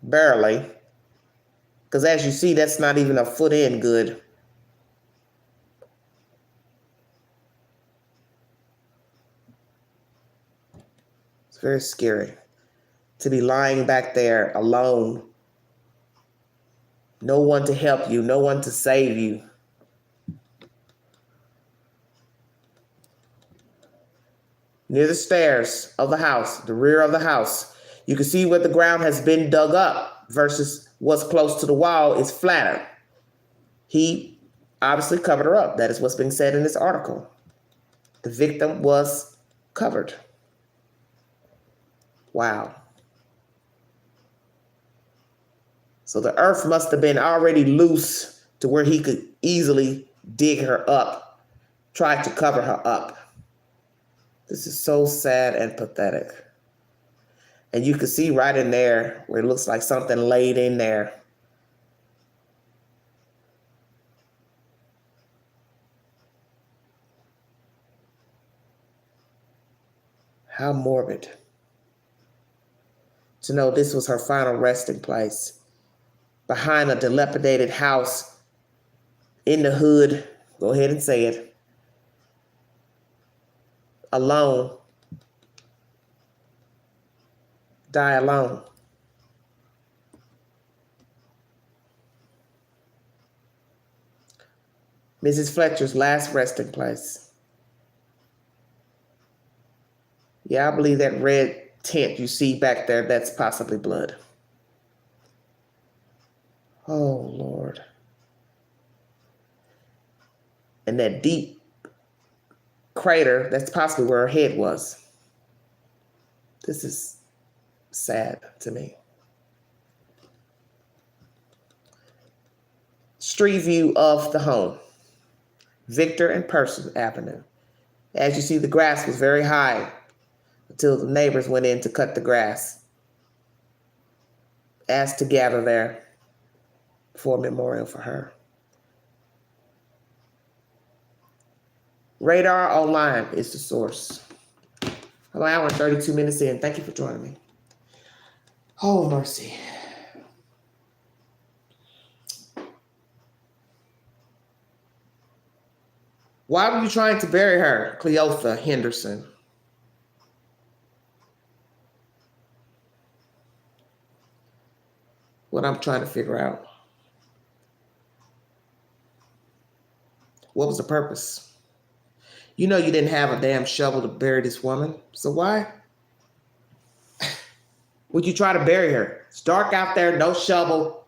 barely, because as you see, that's not even a foot in good. It's very scary to be lying back there alone. No one to help you, no one to save you. Near the stairs of the house, the rear of the house, you can see where the ground has been dug up versus what's close to the wall is flatter. He obviously covered her up. That is what's being said in this article. The victim was covered. Wow. So the earth must have been already loose to where he could easily dig her up, try to cover her up. This is so sad and pathetic. And you can see right in there where it looks like something laid in there. How morbid to know this was her final resting place, behind a dilapidated house in the hood. Go ahead and say it. Alone. Die alone. Mrs. Fletcher's last resting place. Yeah, I believe that red tent you see back there, that's possibly blood. Oh, Lord. And that deep crater, that's possibly where her head was. This is sad to me. Street view of the home. Victor and Purcell Avenue. As you see, the grass was very high until the neighbors went in to cut the grass. Asked to gather there for a memorial for her. Radar Online is the source. I'm an hour and 32 minutes in. Thank you for joining me. Oh, mercy. Why were you trying to bury her, Cleotha Henderson? What I'm trying to figure out. What was the purpose? You know you didn't have a damn shovel to bury this woman. So why would you try to bury her? It's dark out there, no shovel.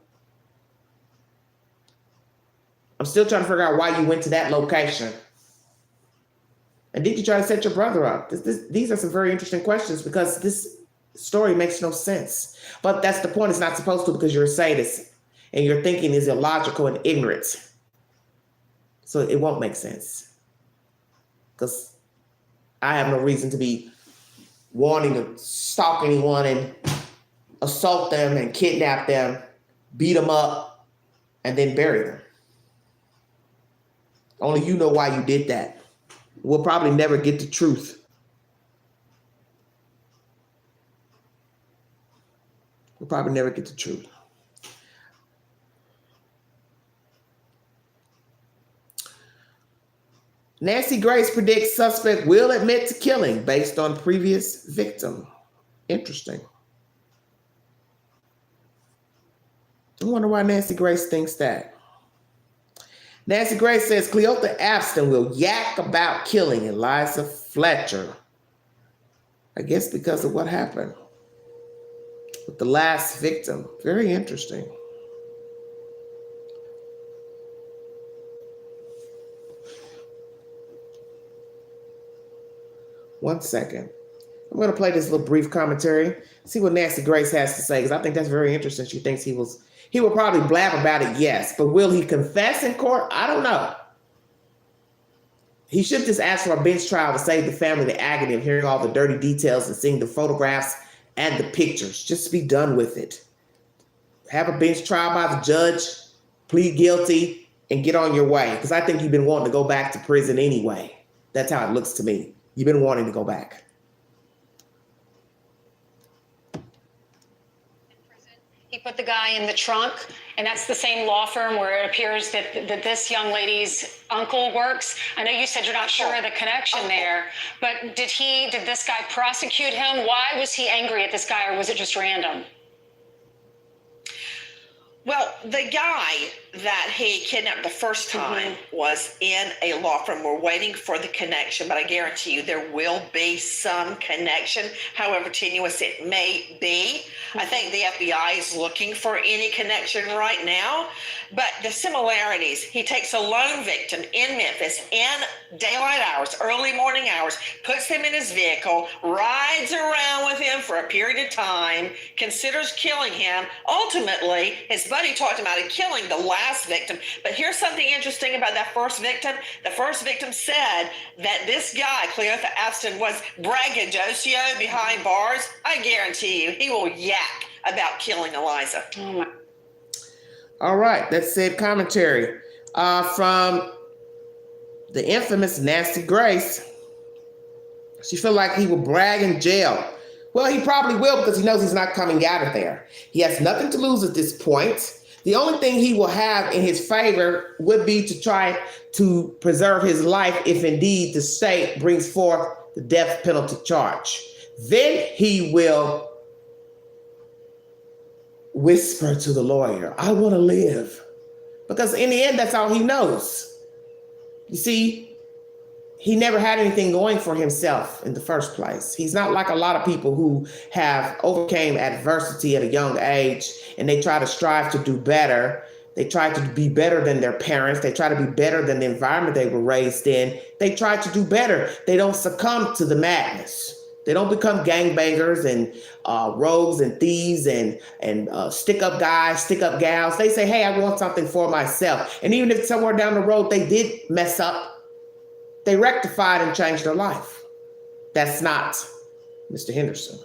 I'm still trying to figure out why you went to that location. And did you try to set your brother up? These are some very interesting questions because this story makes no sense. But that's the point. It's not supposed to because you're a sadist and your thinking is illogical and ignorant. So it won't make sense. Because I have no reason to be wanting to stalk anyone and assault them and kidnap them, beat them up, and then bury them. Only you know why you did that. We'll probably never get the truth. We'll probably never get the truth. Nancy Grace predicts suspect will admit to killing based on previous victim. Interesting. I wonder why Nancy Grace thinks that. Nancy Grace says Cleotha Abston will yak about killing Eliza Fletcher. I guess because of what happened with the last victim. Very interesting. One second. I'm going to play this little brief commentary, see what Nancy Grace has to say, because I think that's very interesting. She thinks he will probably blab about it, yes. But will he confess in court? I don't know. He should just ask for a bench trial to save the family the agony of hearing all the dirty details and seeing the photographs and the pictures. Just be done with it. Have a bench trial by the judge, plead guilty, and get on your way. Because I think you've been wanting to go back to prison anyway. That's how it looks to me. You've been wanting to go back.
He put the guy in the trunk, and that's the same law firm where it appears that this young lady's uncle works. I know you said you're not sure of the connection there, but did this guy prosecute him? Why was he angry at this guy, or was it just random?
Well, the guy that he kidnapped the first time was in a law firm. We're waiting for the connection, but I guarantee you there will be some connection, however tenuous it may be. I think the FBI is looking for any connection right now, but the similarities, he takes a lone victim in Memphis in daylight hours, early morning hours, puts him in his vehicle, rides around with him for a period of time, considers killing him. Ultimately, his buddy talked him out of killing the last victim. But here's something interesting about that first victim. The first victim said that this guy, Cleotha Abston, was braggadocio behind bars. I guarantee you, he will yak about killing Eliza.
All right, that's said commentary from the infamous Nancy Grace. She felt like he would brag in jail. Well, he probably will, because he knows he's not coming out of there. He has nothing to lose at this point. The only thing he will have in his favor would be to try to preserve his life if indeed the state brings forth the death penalty charge. Then he will whisper to the lawyer, I want to live. Because in the end, that's all he knows. You see, he never had anything going for himself in the first place. He's not like a lot of people who have overcame adversity at a young age and they try to strive to do better. They try to be better than their parents. They try to be better than the environment they were raised in. They try to do better. They don't succumb to the madness. They don't become gangbangers and rogues and thieves and stick-up guys, stick-up gals. They say, hey, I want something for myself. And even if somewhere down the road they did mess up, they rectified and changed their life. That's not Mr. Henderson.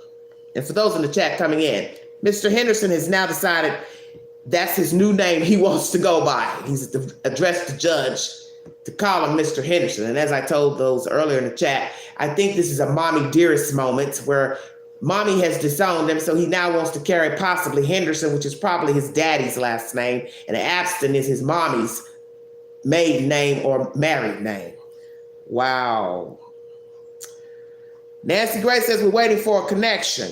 And for those in the chat coming in, Mr. Henderson has now decided that's his new name he wants to go by. He's addressed the judge to call him Mr. Henderson. And as I told those earlier in the chat, I think this is a mommy dearest moment where mommy has disowned him, so he now wants to carry possibly Henderson, which is probably his daddy's last name, and Abston is his mommy's maiden name or married name. Wow. Nancy Grace says we're waiting for a connection.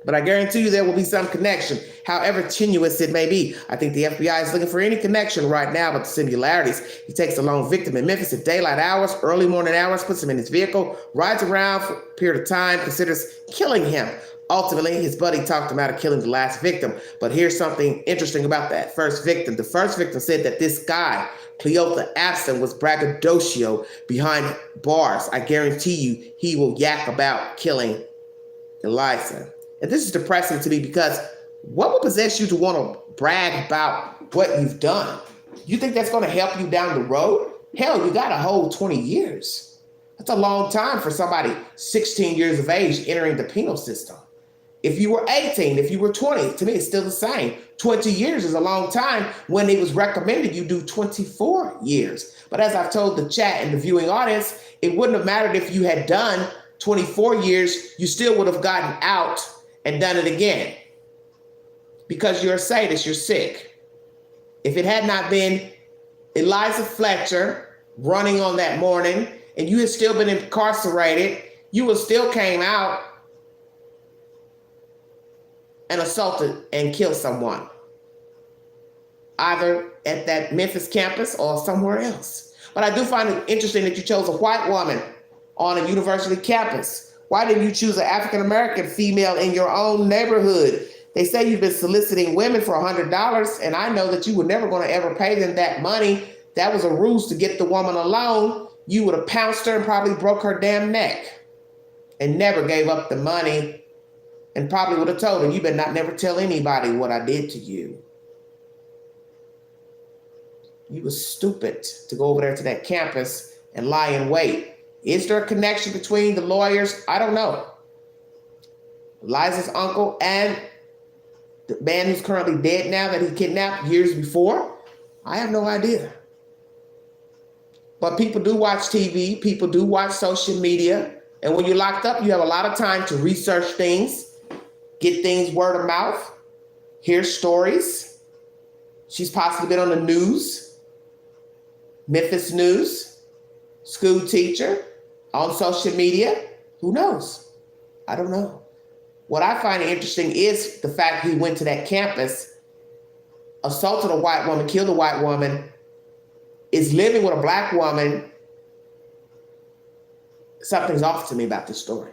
But I guarantee you there will be some connection, however tenuous it may be. I think the FBI is looking for any connection right now with the similarities. He takes a lone victim in Memphis at daylight hours, early morning hours, puts him in his vehicle, rides around for a period of time, considers killing him. Ultimately, his buddy talked him out of killing the last victim. But here's something interesting about that first victim. The first victim said that this guy, Cleotha Abston, was braggadocio behind bars. I guarantee you he will yak about killing Eliza. And this is depressing to me because what would possess you to want to brag about what you've done? You think that's going to help you down the road? Hell, you got a whole 20 years. That's a long time for somebody 16 years of age entering the penal system. If you were 18, if you were 20, to me, it's still the same. 20 years is a long time when it was recommended you do 24 years. But as I've told the chat and the viewing audience, it wouldn't have mattered if you had done 24 years, you still would have gotten out and done it again. Because you're a sadist, you're sick. If it had not been Eliza Fletcher running on that morning and you had still been incarcerated, you would still came out and assaulted and killed someone. either at that Memphis campus or somewhere else. But I do find it interesting that you chose a white woman on a university campus. Why didn't you choose an African-American female in your own neighborhood? They say you've been soliciting women for $100, and I know that you were never going to ever pay them that money. That was a ruse to get the woman alone. You would have pounced her and probably broke her damn neck and never gave up the money and probably would have told her, you better not never tell anybody what I did to you. You were stupid to go over there to that campus and lie in wait. Is there a connection between the lawyers? I don't know. Liza's uncle and the man who's currently dead now that he kidnapped years before? I have no idea. But people do watch TV, people do watch social media, and when you're locked up, you have a lot of time to research things, get things word of mouth, hear stories. She's possibly been on the news, Memphis news, school teacher, on social media. Who knows? I don't know. What I find interesting is the fact he went to that campus, assaulted a white woman, killed a white woman, is living with a black woman. Something's off to me about this story.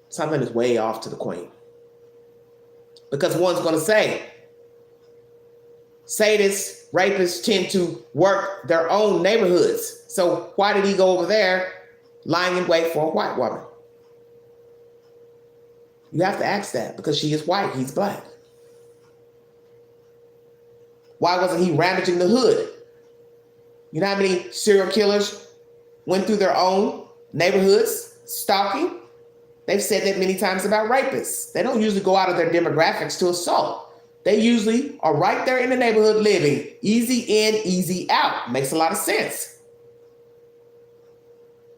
Something is way off to the queen. Because one's going to say, sadists, rapists tend to work their own neighborhoods. So why did he go over there lying in wait for a white woman? You have to ask that because she is white, he's black. Why wasn't he ravaging the hood? You know how many serial killers went through their own neighborhoods stalking? They've said that many times about rapists. They don't usually go out of their demographics to assault. They usually are right there in the neighborhood living. Easy in, easy out. Makes a lot of sense.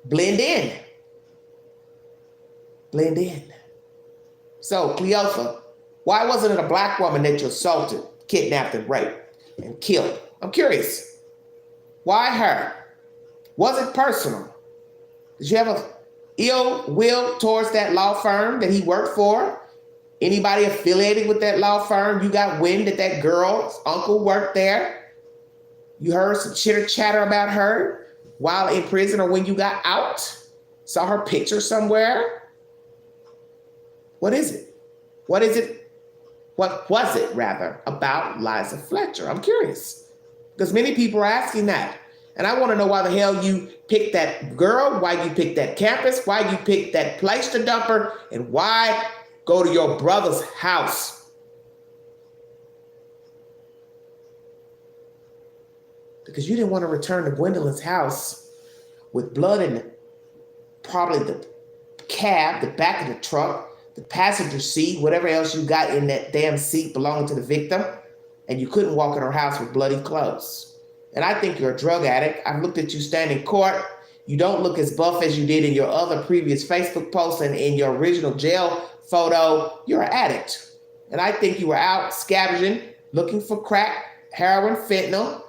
Blend in. Blend in. So, Cleofa, why wasn't it a black woman that you assaulted, kidnapped, and raped, and killed? I'm curious. Why her? Was it personal? Did you have a ill will towards that law firm that he worked for? Anybody affiliated with that law firm? You got wind that that girl's uncle worked there? You heard some chitter chatter about her while in prison or when you got out? Saw her picture somewhere? What is it? What is it? What was it, rather, about Eliza Fletcher? I'm curious. Because many people are asking that. And I want to know why the hell you picked that girl, why you picked that campus, why you picked that place to dump her, and why go to your brother's house. Because you didn't want to return to Gwendolyn's house with blood in probably the cab, the back of the truck, the passenger seat, whatever else you got in that damn seat belonging to the victim, and you couldn't walk in her house with bloody clothes. And I think you're a drug addict. I've looked at you stand in court. You don't look as buff as you did in your other previous Facebook posts and in your original jail photo. You're an addict. And I think you were out scavenging, looking for crack, heroin, fentanyl.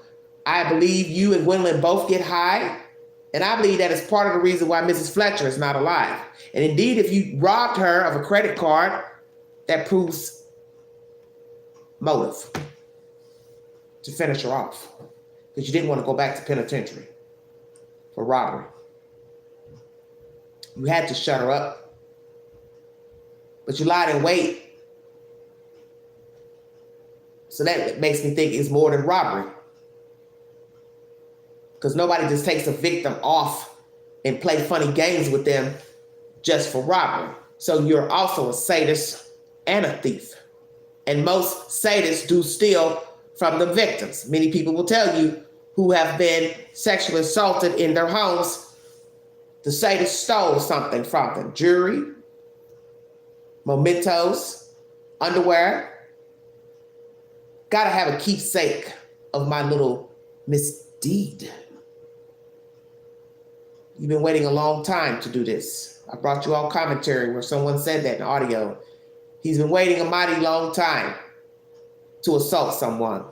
I believe you and Gwendolyn both get high. And I believe that is part of the reason why Mrs. Fletcher is not alive. And indeed, if you robbed her of a credit card, that proves motive to finish her off. Because you didn't want to go back to penitentiary for robbery. You had to shut her up. But you lied in wait. So that makes me think it's more than robbery. Because nobody just takes a victim off and play funny games with them just for robbery. So you're also a sadist and a thief. And most sadists do steal from the victims. Many people will tell you who have been sexually assaulted in their homes, the sadist stole something from them. Jewelry, mementos, underwear. Gotta have a keepsake of my little misdeed. You've been waiting a long time to do this. I brought you all commentary where someone said that in audio. He's been waiting a mighty long time to assault someone.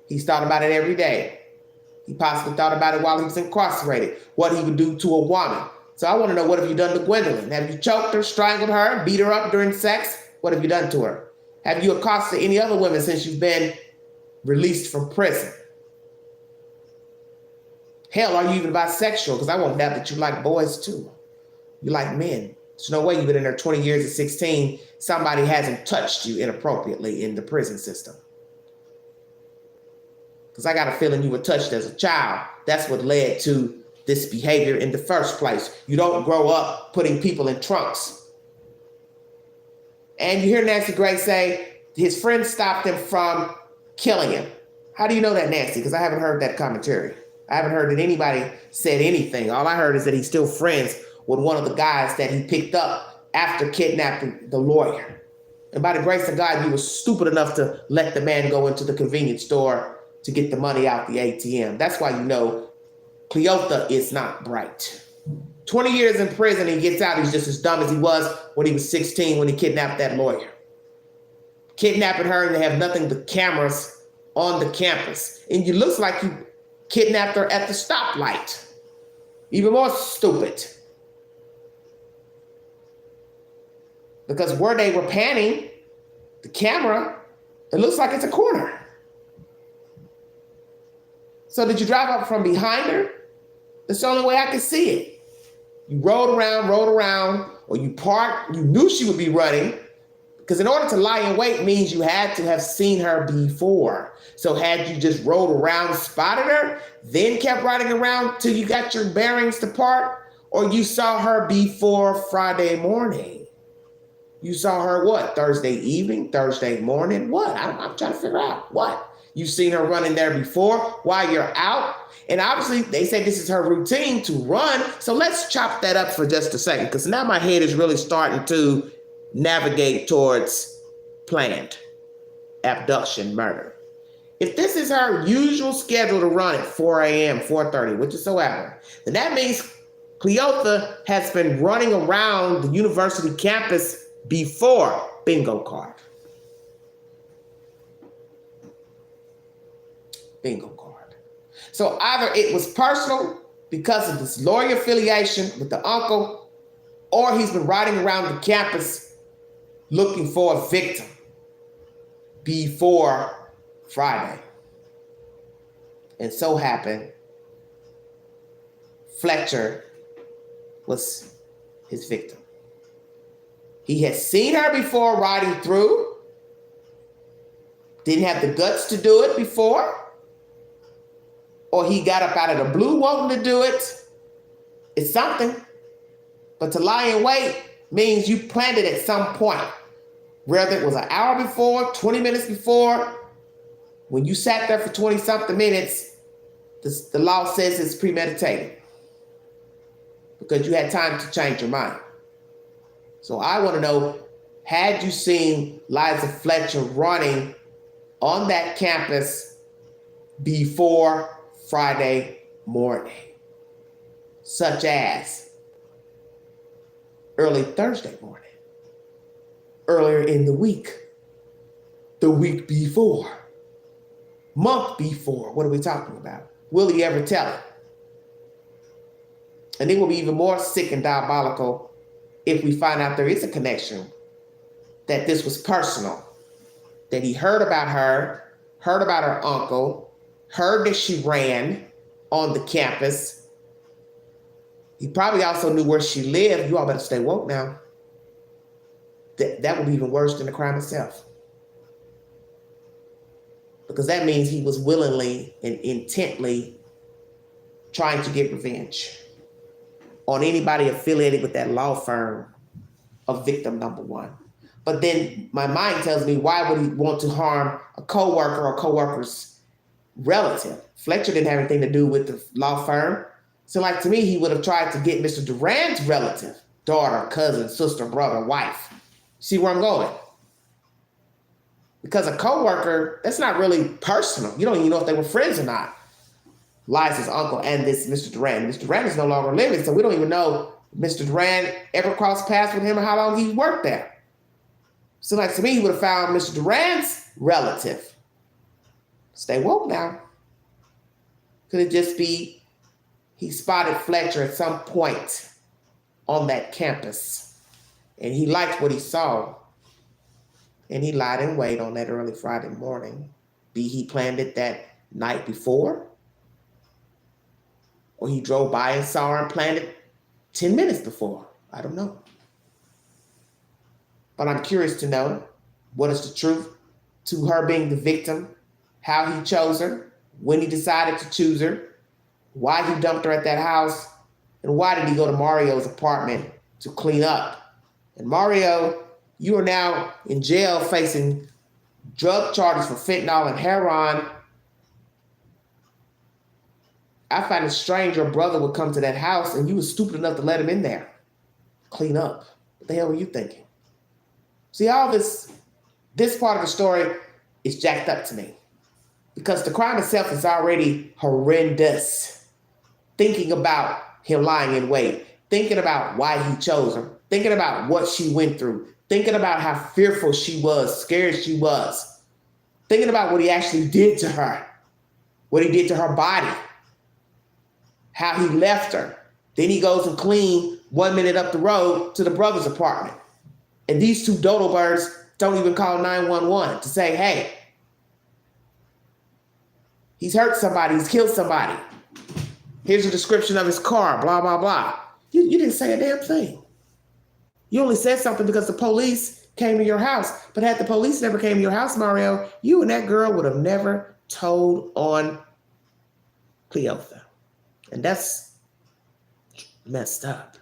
He's thought about it every day. He possibly thought about it while he was incarcerated, what he would do to a woman. So I want to know, what have you done to Gwendolyn? Have you choked her, strangled her, beat her up during sex? What have you done to her? Have you accosted any other women since you've been released from prison? Hell, are you even bisexual? Because I won't doubt that you like boys too. You like men. There's no way you've been in there 20 years at 16. Somebody hasn't touched you inappropriately in the prison system. Because I got a feeling you were touched as a child. That's what led to this behavior in the first place. You don't grow up putting people in trunks. And you hear Nancy Grace say his friend stopped him from killing him. How do you know that, Nancy? Because I haven't heard that commentary. I haven't heard that anybody said anything. All I heard is that he's still friends with one of the guys that he picked up after kidnapping the lawyer. And by the grace of God, you were stupid enough to let the man go into the convenience store to get the money out the ATM. That's why you know Cleotha is not bright. 20 years in prison, he gets out, he's just as dumb as he was when he was 16 when he kidnapped that lawyer. Kidnapping her and they have nothing but cameras on the campus. And it looks like you kidnapped her at the stoplight. Even more stupid. Because where they were panning the camera, it looks like it's a corner. So did you drive up from behind her? That's the only way I could see it. You rode around, or you parked, you knew she would be running, because in order to lie in wait means you had to have seen her before. So had you just rode around, spotted her, then kept riding around till you got your bearings to park, or you saw her before Friday morning? You saw her what? Thursday evening, Thursday morning? What? I'm trying to figure out what. You've seen her running there before while you're out. And obviously they say this is her routine to run. So let's chop that up for just a second, because now my head is really starting to navigate towards planned abduction murder. If this is her usual schedule to run at 4 a.m., 4:30, which is so ever, then that means Cleotha has been running around the university campus before. Bingo card. Bingo card. So either it was personal because of this lawyer affiliation with the uncle, or he's been riding around the campus looking for a victim before Friday. And so happened Fletcher was his victim. He had seen her before riding through, didn't have the guts to do it before, or he got up out of the blue wanting to do it. It's something. But to lie in wait means you planned it at some point. Whether it was an hour before, 20 minutes before, when you sat there for 20-something minutes, the law says it's premeditated because you had time to change your mind. So I want to know, had you seen Eliza Fletcher running on that campus before Friday morning, such as early Thursday morning, earlier in the week before, month before? What are we talking about? Will he ever tell it? And it will be even more sick and diabolical if we find out there is a connection, that this was personal, that he heard about her uncle, heard that she ran on the campus. He probably also knew where she lived. You all better stay woke now. That would be even worse than the crime itself. Because that means he was willingly and intently trying to get revenge on anybody affiliated with that law firm of victim number one. But then my mind tells me, why would he want to harm a coworker or coworker's relative? Fletcher didn't have anything to do with the law firm. So like, to me, he would have tried to get Mr. Duran's relative, daughter, cousin, sister, brother, wife. See where I'm going? Because a coworker, that's not really personal. You don't even know if they were friends or not. Liza's uncle and this Mr. Duran. Mr. Duran is no longer living, so we don't even know if Mr. Duran ever crossed paths with him or how long he worked there. So like, to me, he would have found Mr. Duran's relative. Stay woke now. Could it just be he spotted Fletcher at some point on that campus and he liked what he saw And he lied in wait on that early Friday morning. Be he planned it that night before, or he drove by and saw her and planned it 10 minutes before. I don't know. But I'm curious to know what is the truth to her being the victim, how he chose her, when he decided to choose her, why he dumped her at that house, and why did he go to Mario's apartment to clean up. And Mario, you are now in jail facing drug charges for fentanyl and heroin. I find it strange your brother would come to that house and you were stupid enough to let him in there. Clean up. What the hell were you thinking? See, all this part of the story is jacked up to me because the crime itself is already horrendous. Thinking about him lying in wait, thinking about why he chose her, thinking about what she went through, thinking about how fearful she was, scared she was, thinking about what he actually did to her, what he did to her body, how he left her. Then he goes and cleans 1 minute up the road to the brother's apartment. And these two dodo birds don't even call 911 to say, hey, he's hurt somebody, he's killed somebody. Here's a description of his car, blah, blah, blah. You didn't say a damn thing. You only said something because the police came to your house. But had the police never came to your house, Mario, you and that girl would have never told on Cleotha. And that's messed up.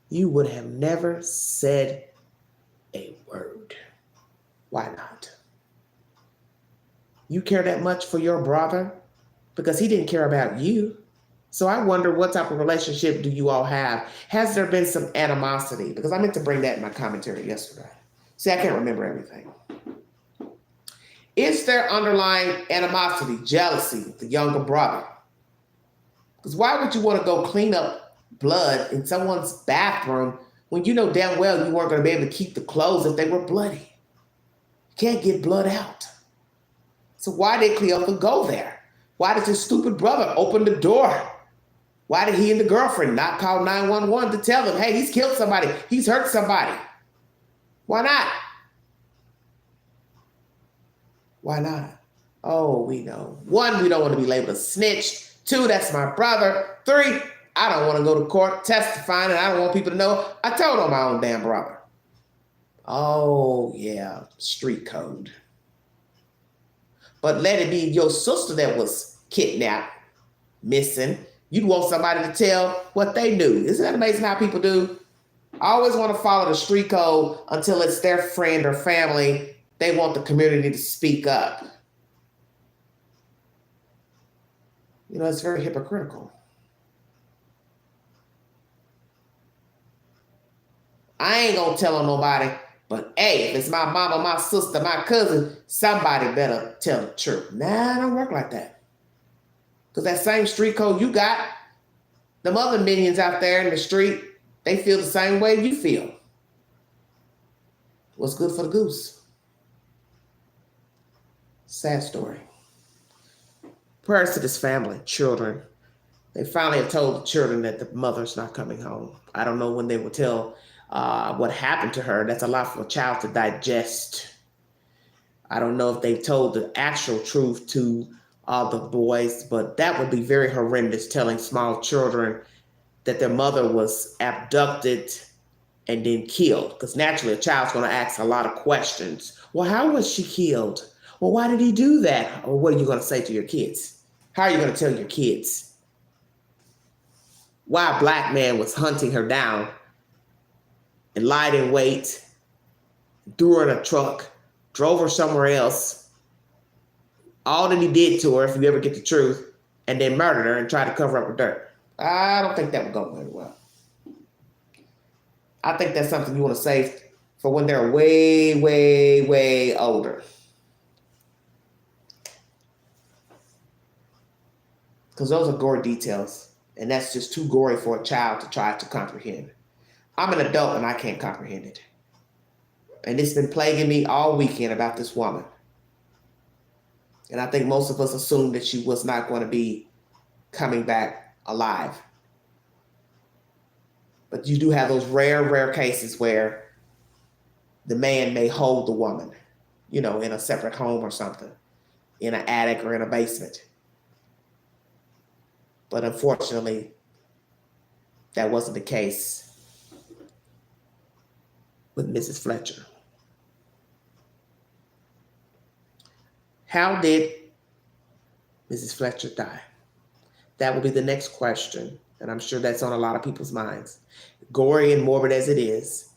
You would have never said a word. Why not? You care that much for your brother because he didn't care about you. So I wonder what type of relationship do you all have? Has there been some animosity? Because I meant to bring that in my commentary yesterday. See, I can't remember everything. Is there underlying animosity, jealousy with the younger brother? Because why would you want to go clean up blood in someone's bathroom when you know damn well you weren't going to be able to keep the clothes if they were bloody? You can't get blood out. So why did Cleotha go there? Why did his stupid brother open the door? Why did he and the girlfriend not call 911 to tell them, hey, he's killed somebody, he's hurt somebody? Why not? Why not? Oh, we know. 1, we don't want to be labeled a snitch. 2, that's my brother. 3, I don't want to go to court testifying and I don't want people to know I told on my own damn brother. Oh, yeah, street code. But let it be your sister that was kidnapped, missing. You'd want somebody to tell what they knew. Isn't that amazing how people do? I always want to follow the street code until it's their friend or family. They want the community to speak up. You know, it's very hypocritical. I ain't gonna tell on nobody, but hey, if it's my mama, my sister, my cousin, somebody better tell the truth. Nah, it don't work like that. Because that same street code you got, them other minions out there in the street, they feel the same way you feel. What's good for the goose? Sad story. Prayers to this family, children. They finally have told the children that the mother's not coming home. I don't know when they will tell what happened to her. That's a lot for a child to digest. I don't know if they told the actual truth to the boys, but that would be very horrendous, telling small children that their mother was abducted and then killed. Because naturally, a child's going to ask a lot of questions. Well, how was she killed? Well, why did he do that? Or what are you going to say to your kids? How are you going to tell your kids why a black man was hunting her down and lied in wait, threw her in a truck, drove her somewhere else, all that he did to her, if you ever get the truth, and then murdered her and tried to cover up her dirt? I don't think that would go very well. I think that's something you want to save for when they're way, way, way older. Because those are gory details, and that's just too gory for a child to try to comprehend. I'm an adult and I can't comprehend it. And it's been plaguing me all weekend about this woman. And I think most of us assumed that she was not going to be coming back alive. But you do have those rare, rare cases where the man may hold the woman, in a separate home or something, in an attic or in a basement. But unfortunately, that wasn't the case with Mrs. Fletcher. How did Mrs. Fletcher die? That will be the next question, and I'm sure that's on a lot of people's minds. Gory and morbid as it is,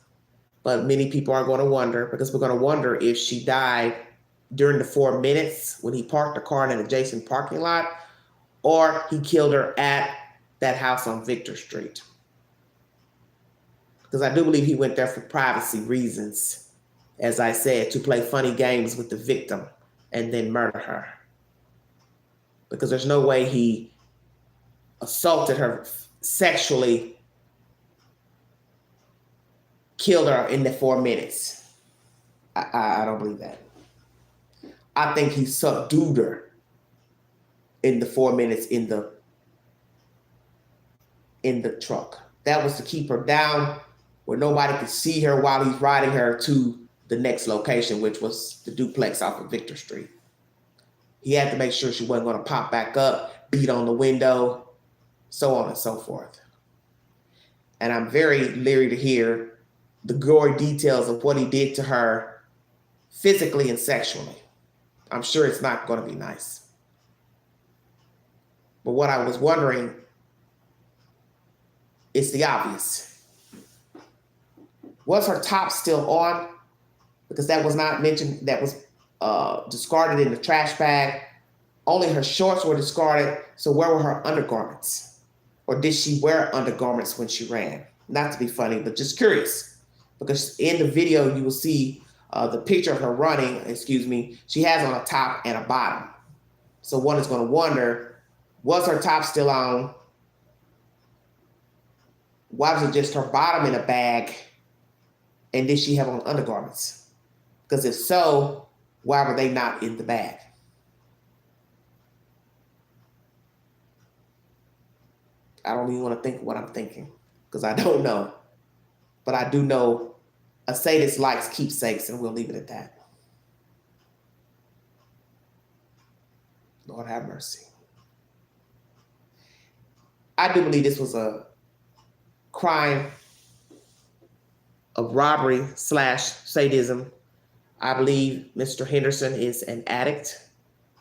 but many people are going to wonder, because we're going to wonder if she died during the 4 minutes when he parked the car in an adjacent parking lot, or he killed her at that house on Victor Street. Because I do believe he went there for privacy reasons, as I said, to play funny games with the victim and then murder her. Because there's no way he assaulted her sexually, killed her in the 4 minutes. I don't believe that. I think he subdued her in the 4 minutes in the truck. That was to keep her down where nobody could see her while he's riding her to the next location, which was the duplex off of Victor Street. He had to make sure she wasn't going to pop back up, beat on the window, so on and so forth. And I'm very leery to hear the gory details of what he did to her physically and sexually. I'm sure it's not going to be nice. But what I was wondering is the obvious. Was her top still on? Because that was not mentioned. That was discarded in the trash bag. Only her shorts were discarded. So where were her undergarments? Or did she wear undergarments when she ran? Not to be funny, but just curious. Because in the video, you will see the picture of her running, she has on a top and a bottom. So one is going to wonder, was her top still on? Why was it just her bottom in a bag? And did she have on undergarments? Because if so, why were they not in the bag? I don't even want to think what I'm thinking, because I don't know. But I do know a sadist likes keepsakes, and we'll leave it at that. Lord have mercy. I do believe this was a crime of robbery / sadism. I believe Mr. Henderson is an addict.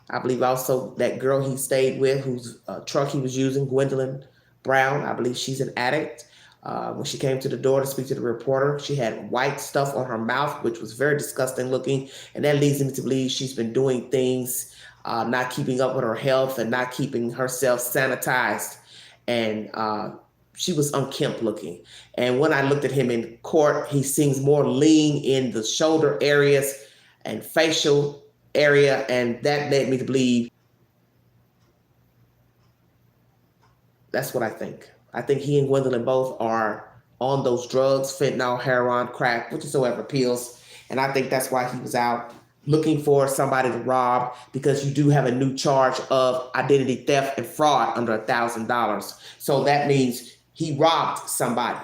I believe also that girl he stayed with, whose truck he was using, Gwendolyn Brown, I believe she's an addict. When she came to the door to speak to the reporter, she had white stuff on her mouth, which was very disgusting looking. And that leads me to believe she's been doing things, not keeping up with her health and not keeping herself sanitized. And she was unkempt looking. And when I looked at him in court, he seems more lean in the shoulder areas and facial area. And that led me to believe that's what I think. I think he and Gwendolyn both are on those drugs, fentanyl, heroin, crack, whatsoever pills. And I think that's why he was out looking for somebody to rob, because you do have a new charge of identity theft and fraud under $1,000. So that means he robbed somebody,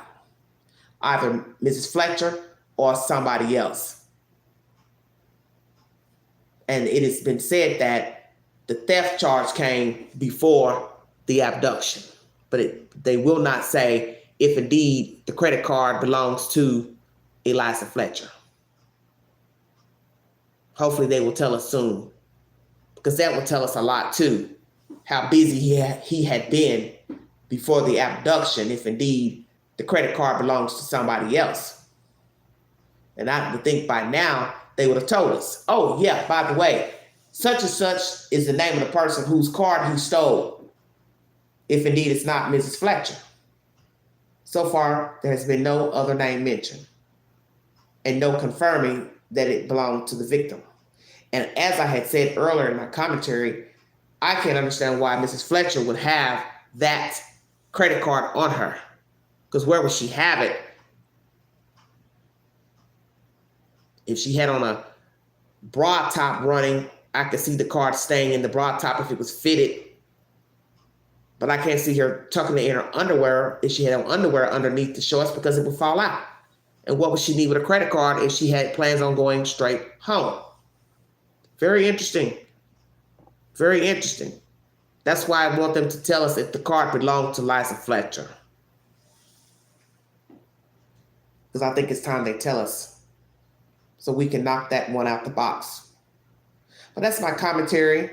either Mrs. Fletcher or somebody else. And it has been said that the theft charge came before the abduction. But they will not say if indeed the credit card belongs to Eliza Fletcher. Hopefully they will tell us soon, because that will tell us a lot too, how busy he had been before the abduction, if indeed the credit card belongs to somebody else. And I would think by now they would have told us, oh yeah, by the way, such and such is the name of the person whose card he stole, if indeed it's not Mrs. Fletcher. So far, there has been no other name mentioned and no confirming that it belonged to the victim. And as I had said earlier in my commentary, I can't understand why Mrs. Fletcher would have that credit card on her, because where would she have it? If she had on a bra top running, I could see the card staying in the bra top if it was fitted. But I can't see her tucking it in her underwear if she had on underwear underneath the shorts, because it would fall out. And what would she need with a credit card if she had plans on going straight home? Very interesting. Very interesting. That's why I want them to tell us if the card belonged to Eliza Fletcher. Because I think it's time they tell us so we can knock that one out the box. But that's my commentary.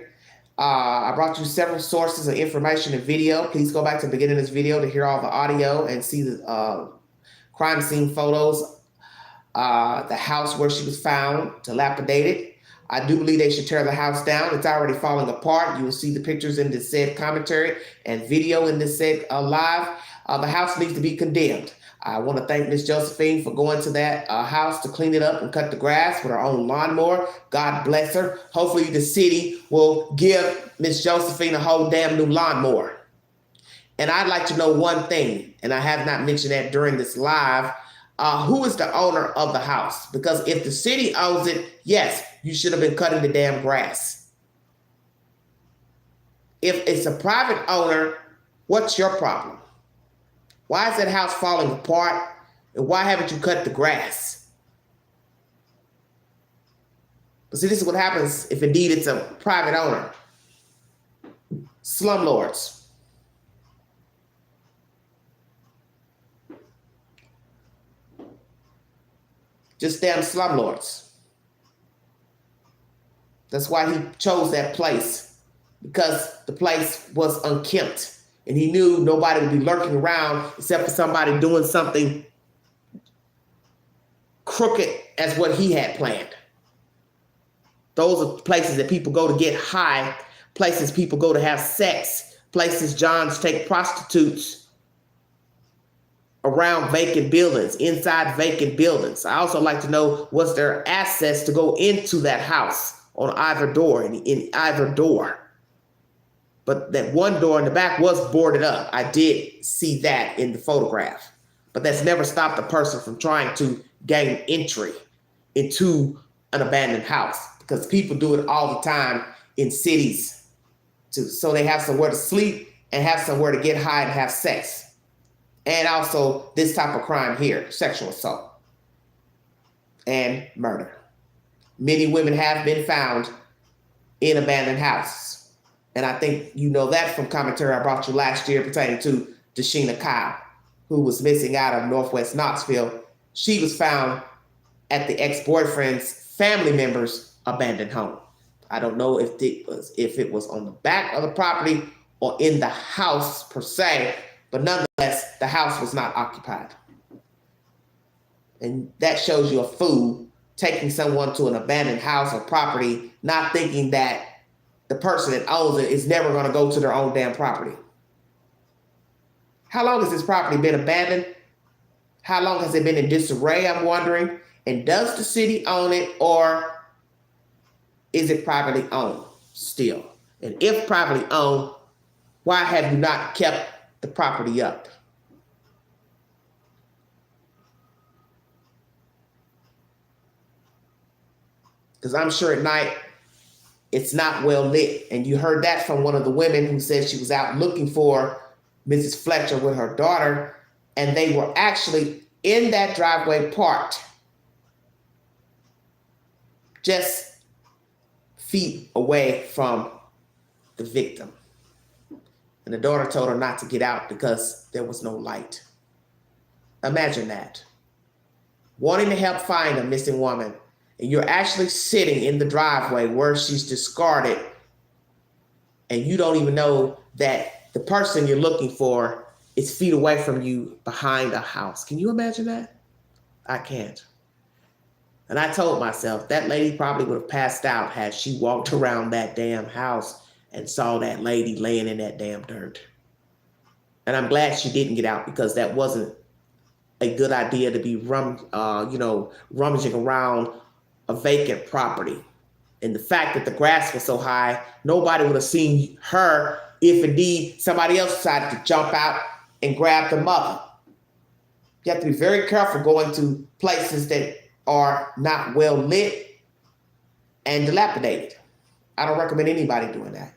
I brought you several sources of information and video. Please go back to the beginning of this video to hear all the audio and see the crime scene photos, the house where she was found, dilapidated. I do believe they should tear the house down. It's already falling apart. You will see the pictures in this said commentary and video in this said live. The house needs to be condemned. I want to thank Miss Josephine for going to that house to clean it up and cut the grass with her own lawnmower. God bless her. Hopefully the city will give Miss Josephine a whole damn new lawnmower. And I'd like to know one thing, and I have not mentioned that during this live. Who is the owner of the house? Because if the city owns it, yes, you should have been cutting the damn grass. If it's a private owner, what's your problem? Why is that house falling apart? And why haven't you cut the grass? But see, this is what happens if indeed it's a private owner. Slumlords. Just damn slumlords. That's why he chose that place, because the place was unkempt. And he knew nobody would be lurking around except for somebody doing something crooked as what he had planned. Those are places that people go to get high, places people go to have sex, places Johns take prostitutes around vacant buildings, inside vacant buildings. I also like to know what's their access to go into that house on either door, in either door. But that one door in the back was boarded up. I did see that in the photograph. But that's never stopped a person from trying to gain entry into an abandoned house, because people do it all the time in cities so they have somewhere to sleep and have somewhere to get high and have sex. And also this type of crime here, sexual assault and murder. Many women have been found in abandoned houses. And I think you know that from commentary I brought you last year pertaining to Deshina Kyle, who was missing out of Northwest Knoxville. She was found at the ex-boyfriend's family member's abandoned home. I don't know if it was on the back of the property or in the house per se, but nonetheless, the house was not occupied. And that shows you a fool taking someone to an abandoned house or property, not thinking that the person that owns it is never going to go to their own damn property. How long has this property been abandoned? How long has it been in disarray, I'm wondering? And does the city own it, or is it privately owned still? And if privately owned, why have you not kept the property up? Because I'm sure at night, it's not well lit. And you heard that from one of the women who said she was out looking for Mrs. Fletcher with her daughter, and they were actually in that driveway parked just feet away from the victim. And the daughter told her not to get out because there was no light. Imagine that. Wanting to help find a missing woman, and you're actually sitting in the driveway where she's discarded, and you don't even know that the person you're looking for is feet away from you behind a house. Can you imagine that? I can't. And I told myself that lady probably would have passed out had she walked around that damn house and saw that lady laying in that damn dirt. And I'm glad she didn't get out, because that wasn't a good idea to be rummaging around a vacant property. And the fact that the grass was so high, nobody would have seen her if indeed somebody else decided to jump out and grab the mother. You have to be very careful going to places that are not well lit and dilapidated. I don't recommend anybody doing that.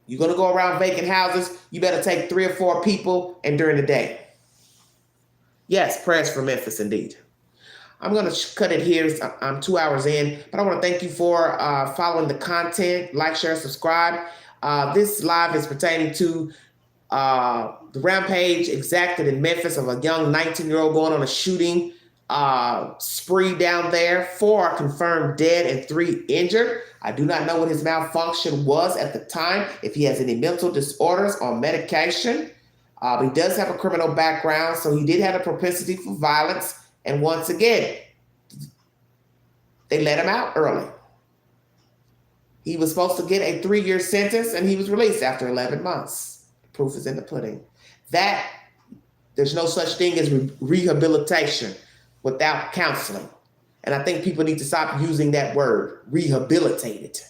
You're going to go around vacant houses, you better take 3 or 4 people and during the day. Yes, prayers for Memphis indeed. I'm going to cut it here. I'm 2 hours in, but I want to thank you for following the content. Like, share, subscribe. This live is pertaining to the rampage exacted in Memphis of a young 19-year-old going on a shooting spree down there. 4 are confirmed dead and 3 injured. I do not know what his malfunction was at the time, if he has any mental disorders or medication. He does have a criminal background, so he did have a propensity for violence. And once again, they let him out early. He was supposed to get a 3-year sentence, and he was released after 11 months. The proof is in the pudding. There's no such thing as rehabilitation without counseling. And I think people need to stop using that word, rehabilitated.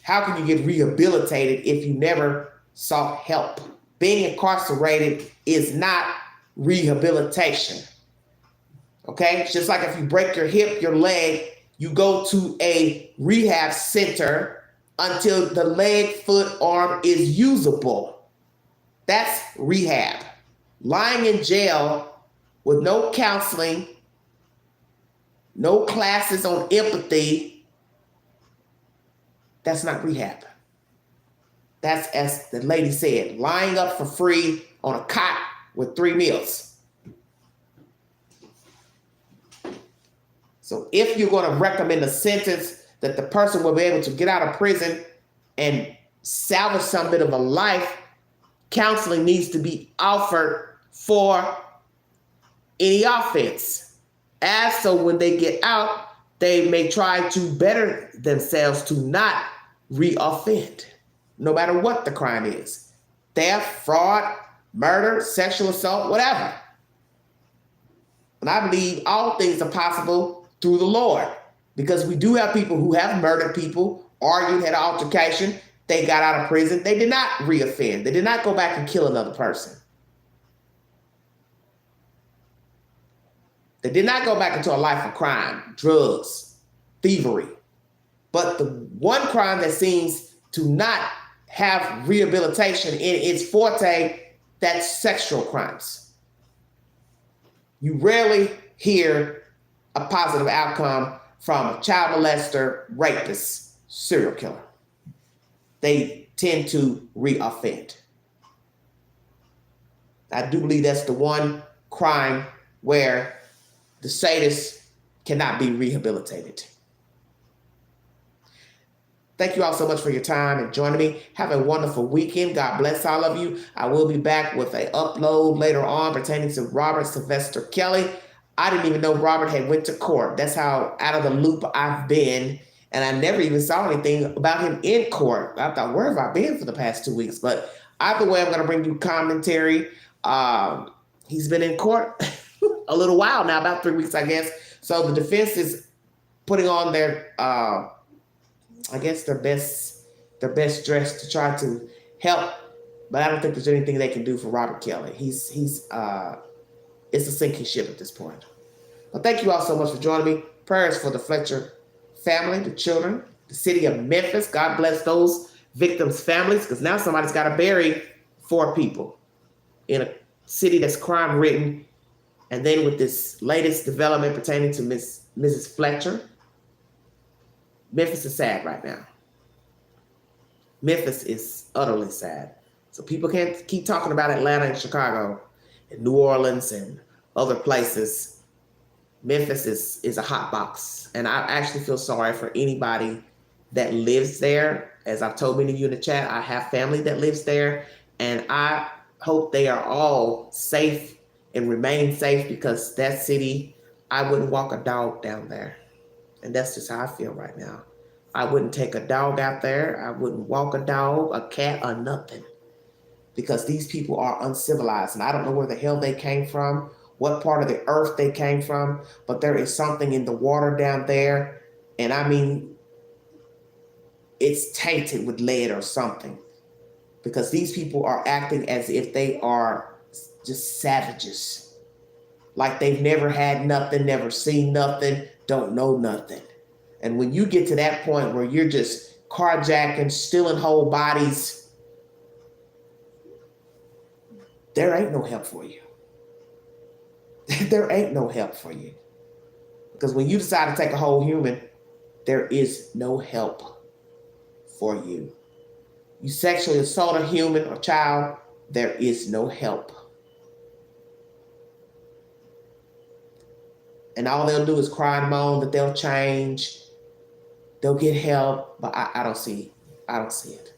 How can you get rehabilitated if you never sought help? Being incarcerated is not rehabilitation. Okay? It's just like if you break your hip, your leg, you go to a rehab center until the leg, foot, arm is usable. That's rehab. Lying in jail with no counseling, no classes on empathy, that's not rehab. That's, as the lady said, lying up for free on a cot with 3 meals. So if you're going to recommend a sentence that the person will be able to get out of prison and salvage some bit of a life, counseling needs to be offered for any offense. As so when they get out, they may try to better themselves to not re-offend, no matter what the crime is. Theft, fraud, murder, sexual assault, whatever. And I believe all things are possible through the Lord, because we do have people who have murdered people, argued, had an altercation. They got out of prison. They did not re-offend. They did not go back and kill another person. They did not go back into a life of crime, drugs, thievery. But the one crime that seems to not have rehabilitation in its forte, that's sexual crimes. You rarely hear a positive outcome from a child molester, rapist, serial killer. They tend to re-offend. I do believe that's the one crime where the sadist cannot be rehabilitated. Thank you all so much for your time and joining me. Have a wonderful weekend. God bless all of you. I will be back with an upload later on pertaining to Robert Sylvester Kelly. I didn't even know Robert had went to court. That's how out of the loop I've been. And I never even saw anything about him in court. I thought, where have I been for the past 2 weeks? But either way, I'm going to bring you commentary. He's been in court a little while now, about 3 weeks, I guess. So the defense is putting on their, I guess, their best dress to try to help. But I don't think there's anything they can do for Robert Kelly. It's a sinking ship at this point. Well, thank you all so much for joining me. Prayers for the Fletcher family, the children, the city of Memphis. God bless those victims' families, because now somebody's got to bury 4 people in a city that's crime-ridden. And then with this latest development pertaining to Mrs. Fletcher, Memphis is sad right now. Memphis is utterly sad. So people can't keep talking about Atlanta and Chicago and New Orleans and other places. Memphis is a hot box. And I actually feel sorry for anybody that lives there. As I've told many of you in the chat, I have family that lives there. And I hope they are all safe and remain safe, because that city, I wouldn't walk a dog down there. And that's just how I feel right now. I wouldn't take a dog out there. I wouldn't walk a dog, a cat, or nothing. Because these people are uncivilized. And I don't know where the hell they came from, what part of the earth they came from, but there is something in the water down there. And I mean, it's tainted with lead or something. Because these people are acting as if they are just savages. Like they've never had nothing, never seen nothing, don't know nothing. And when you get to that point where you're just carjacking, stealing whole bodies, there ain't no help for you. there ain't no help for you. Because when you decide to take a whole human, there is no help for you. You sexually assault a human or child, there is no help. And all they'll do is cry and moan that they'll change, they'll get help, but I don't see it.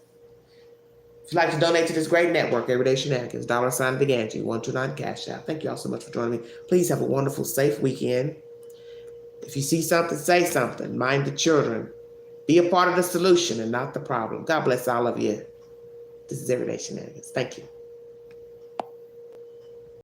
If you'd like to donate to this great network, Everyday Shenanigans, $ Big Angie, 129 Cash App. Thank you all so much for joining me. Please have a wonderful, safe weekend. If you see something, say something. Mind the children. Be a part of the solution and not the problem. God bless all of you. This is Everyday Shenanigans. Thank you.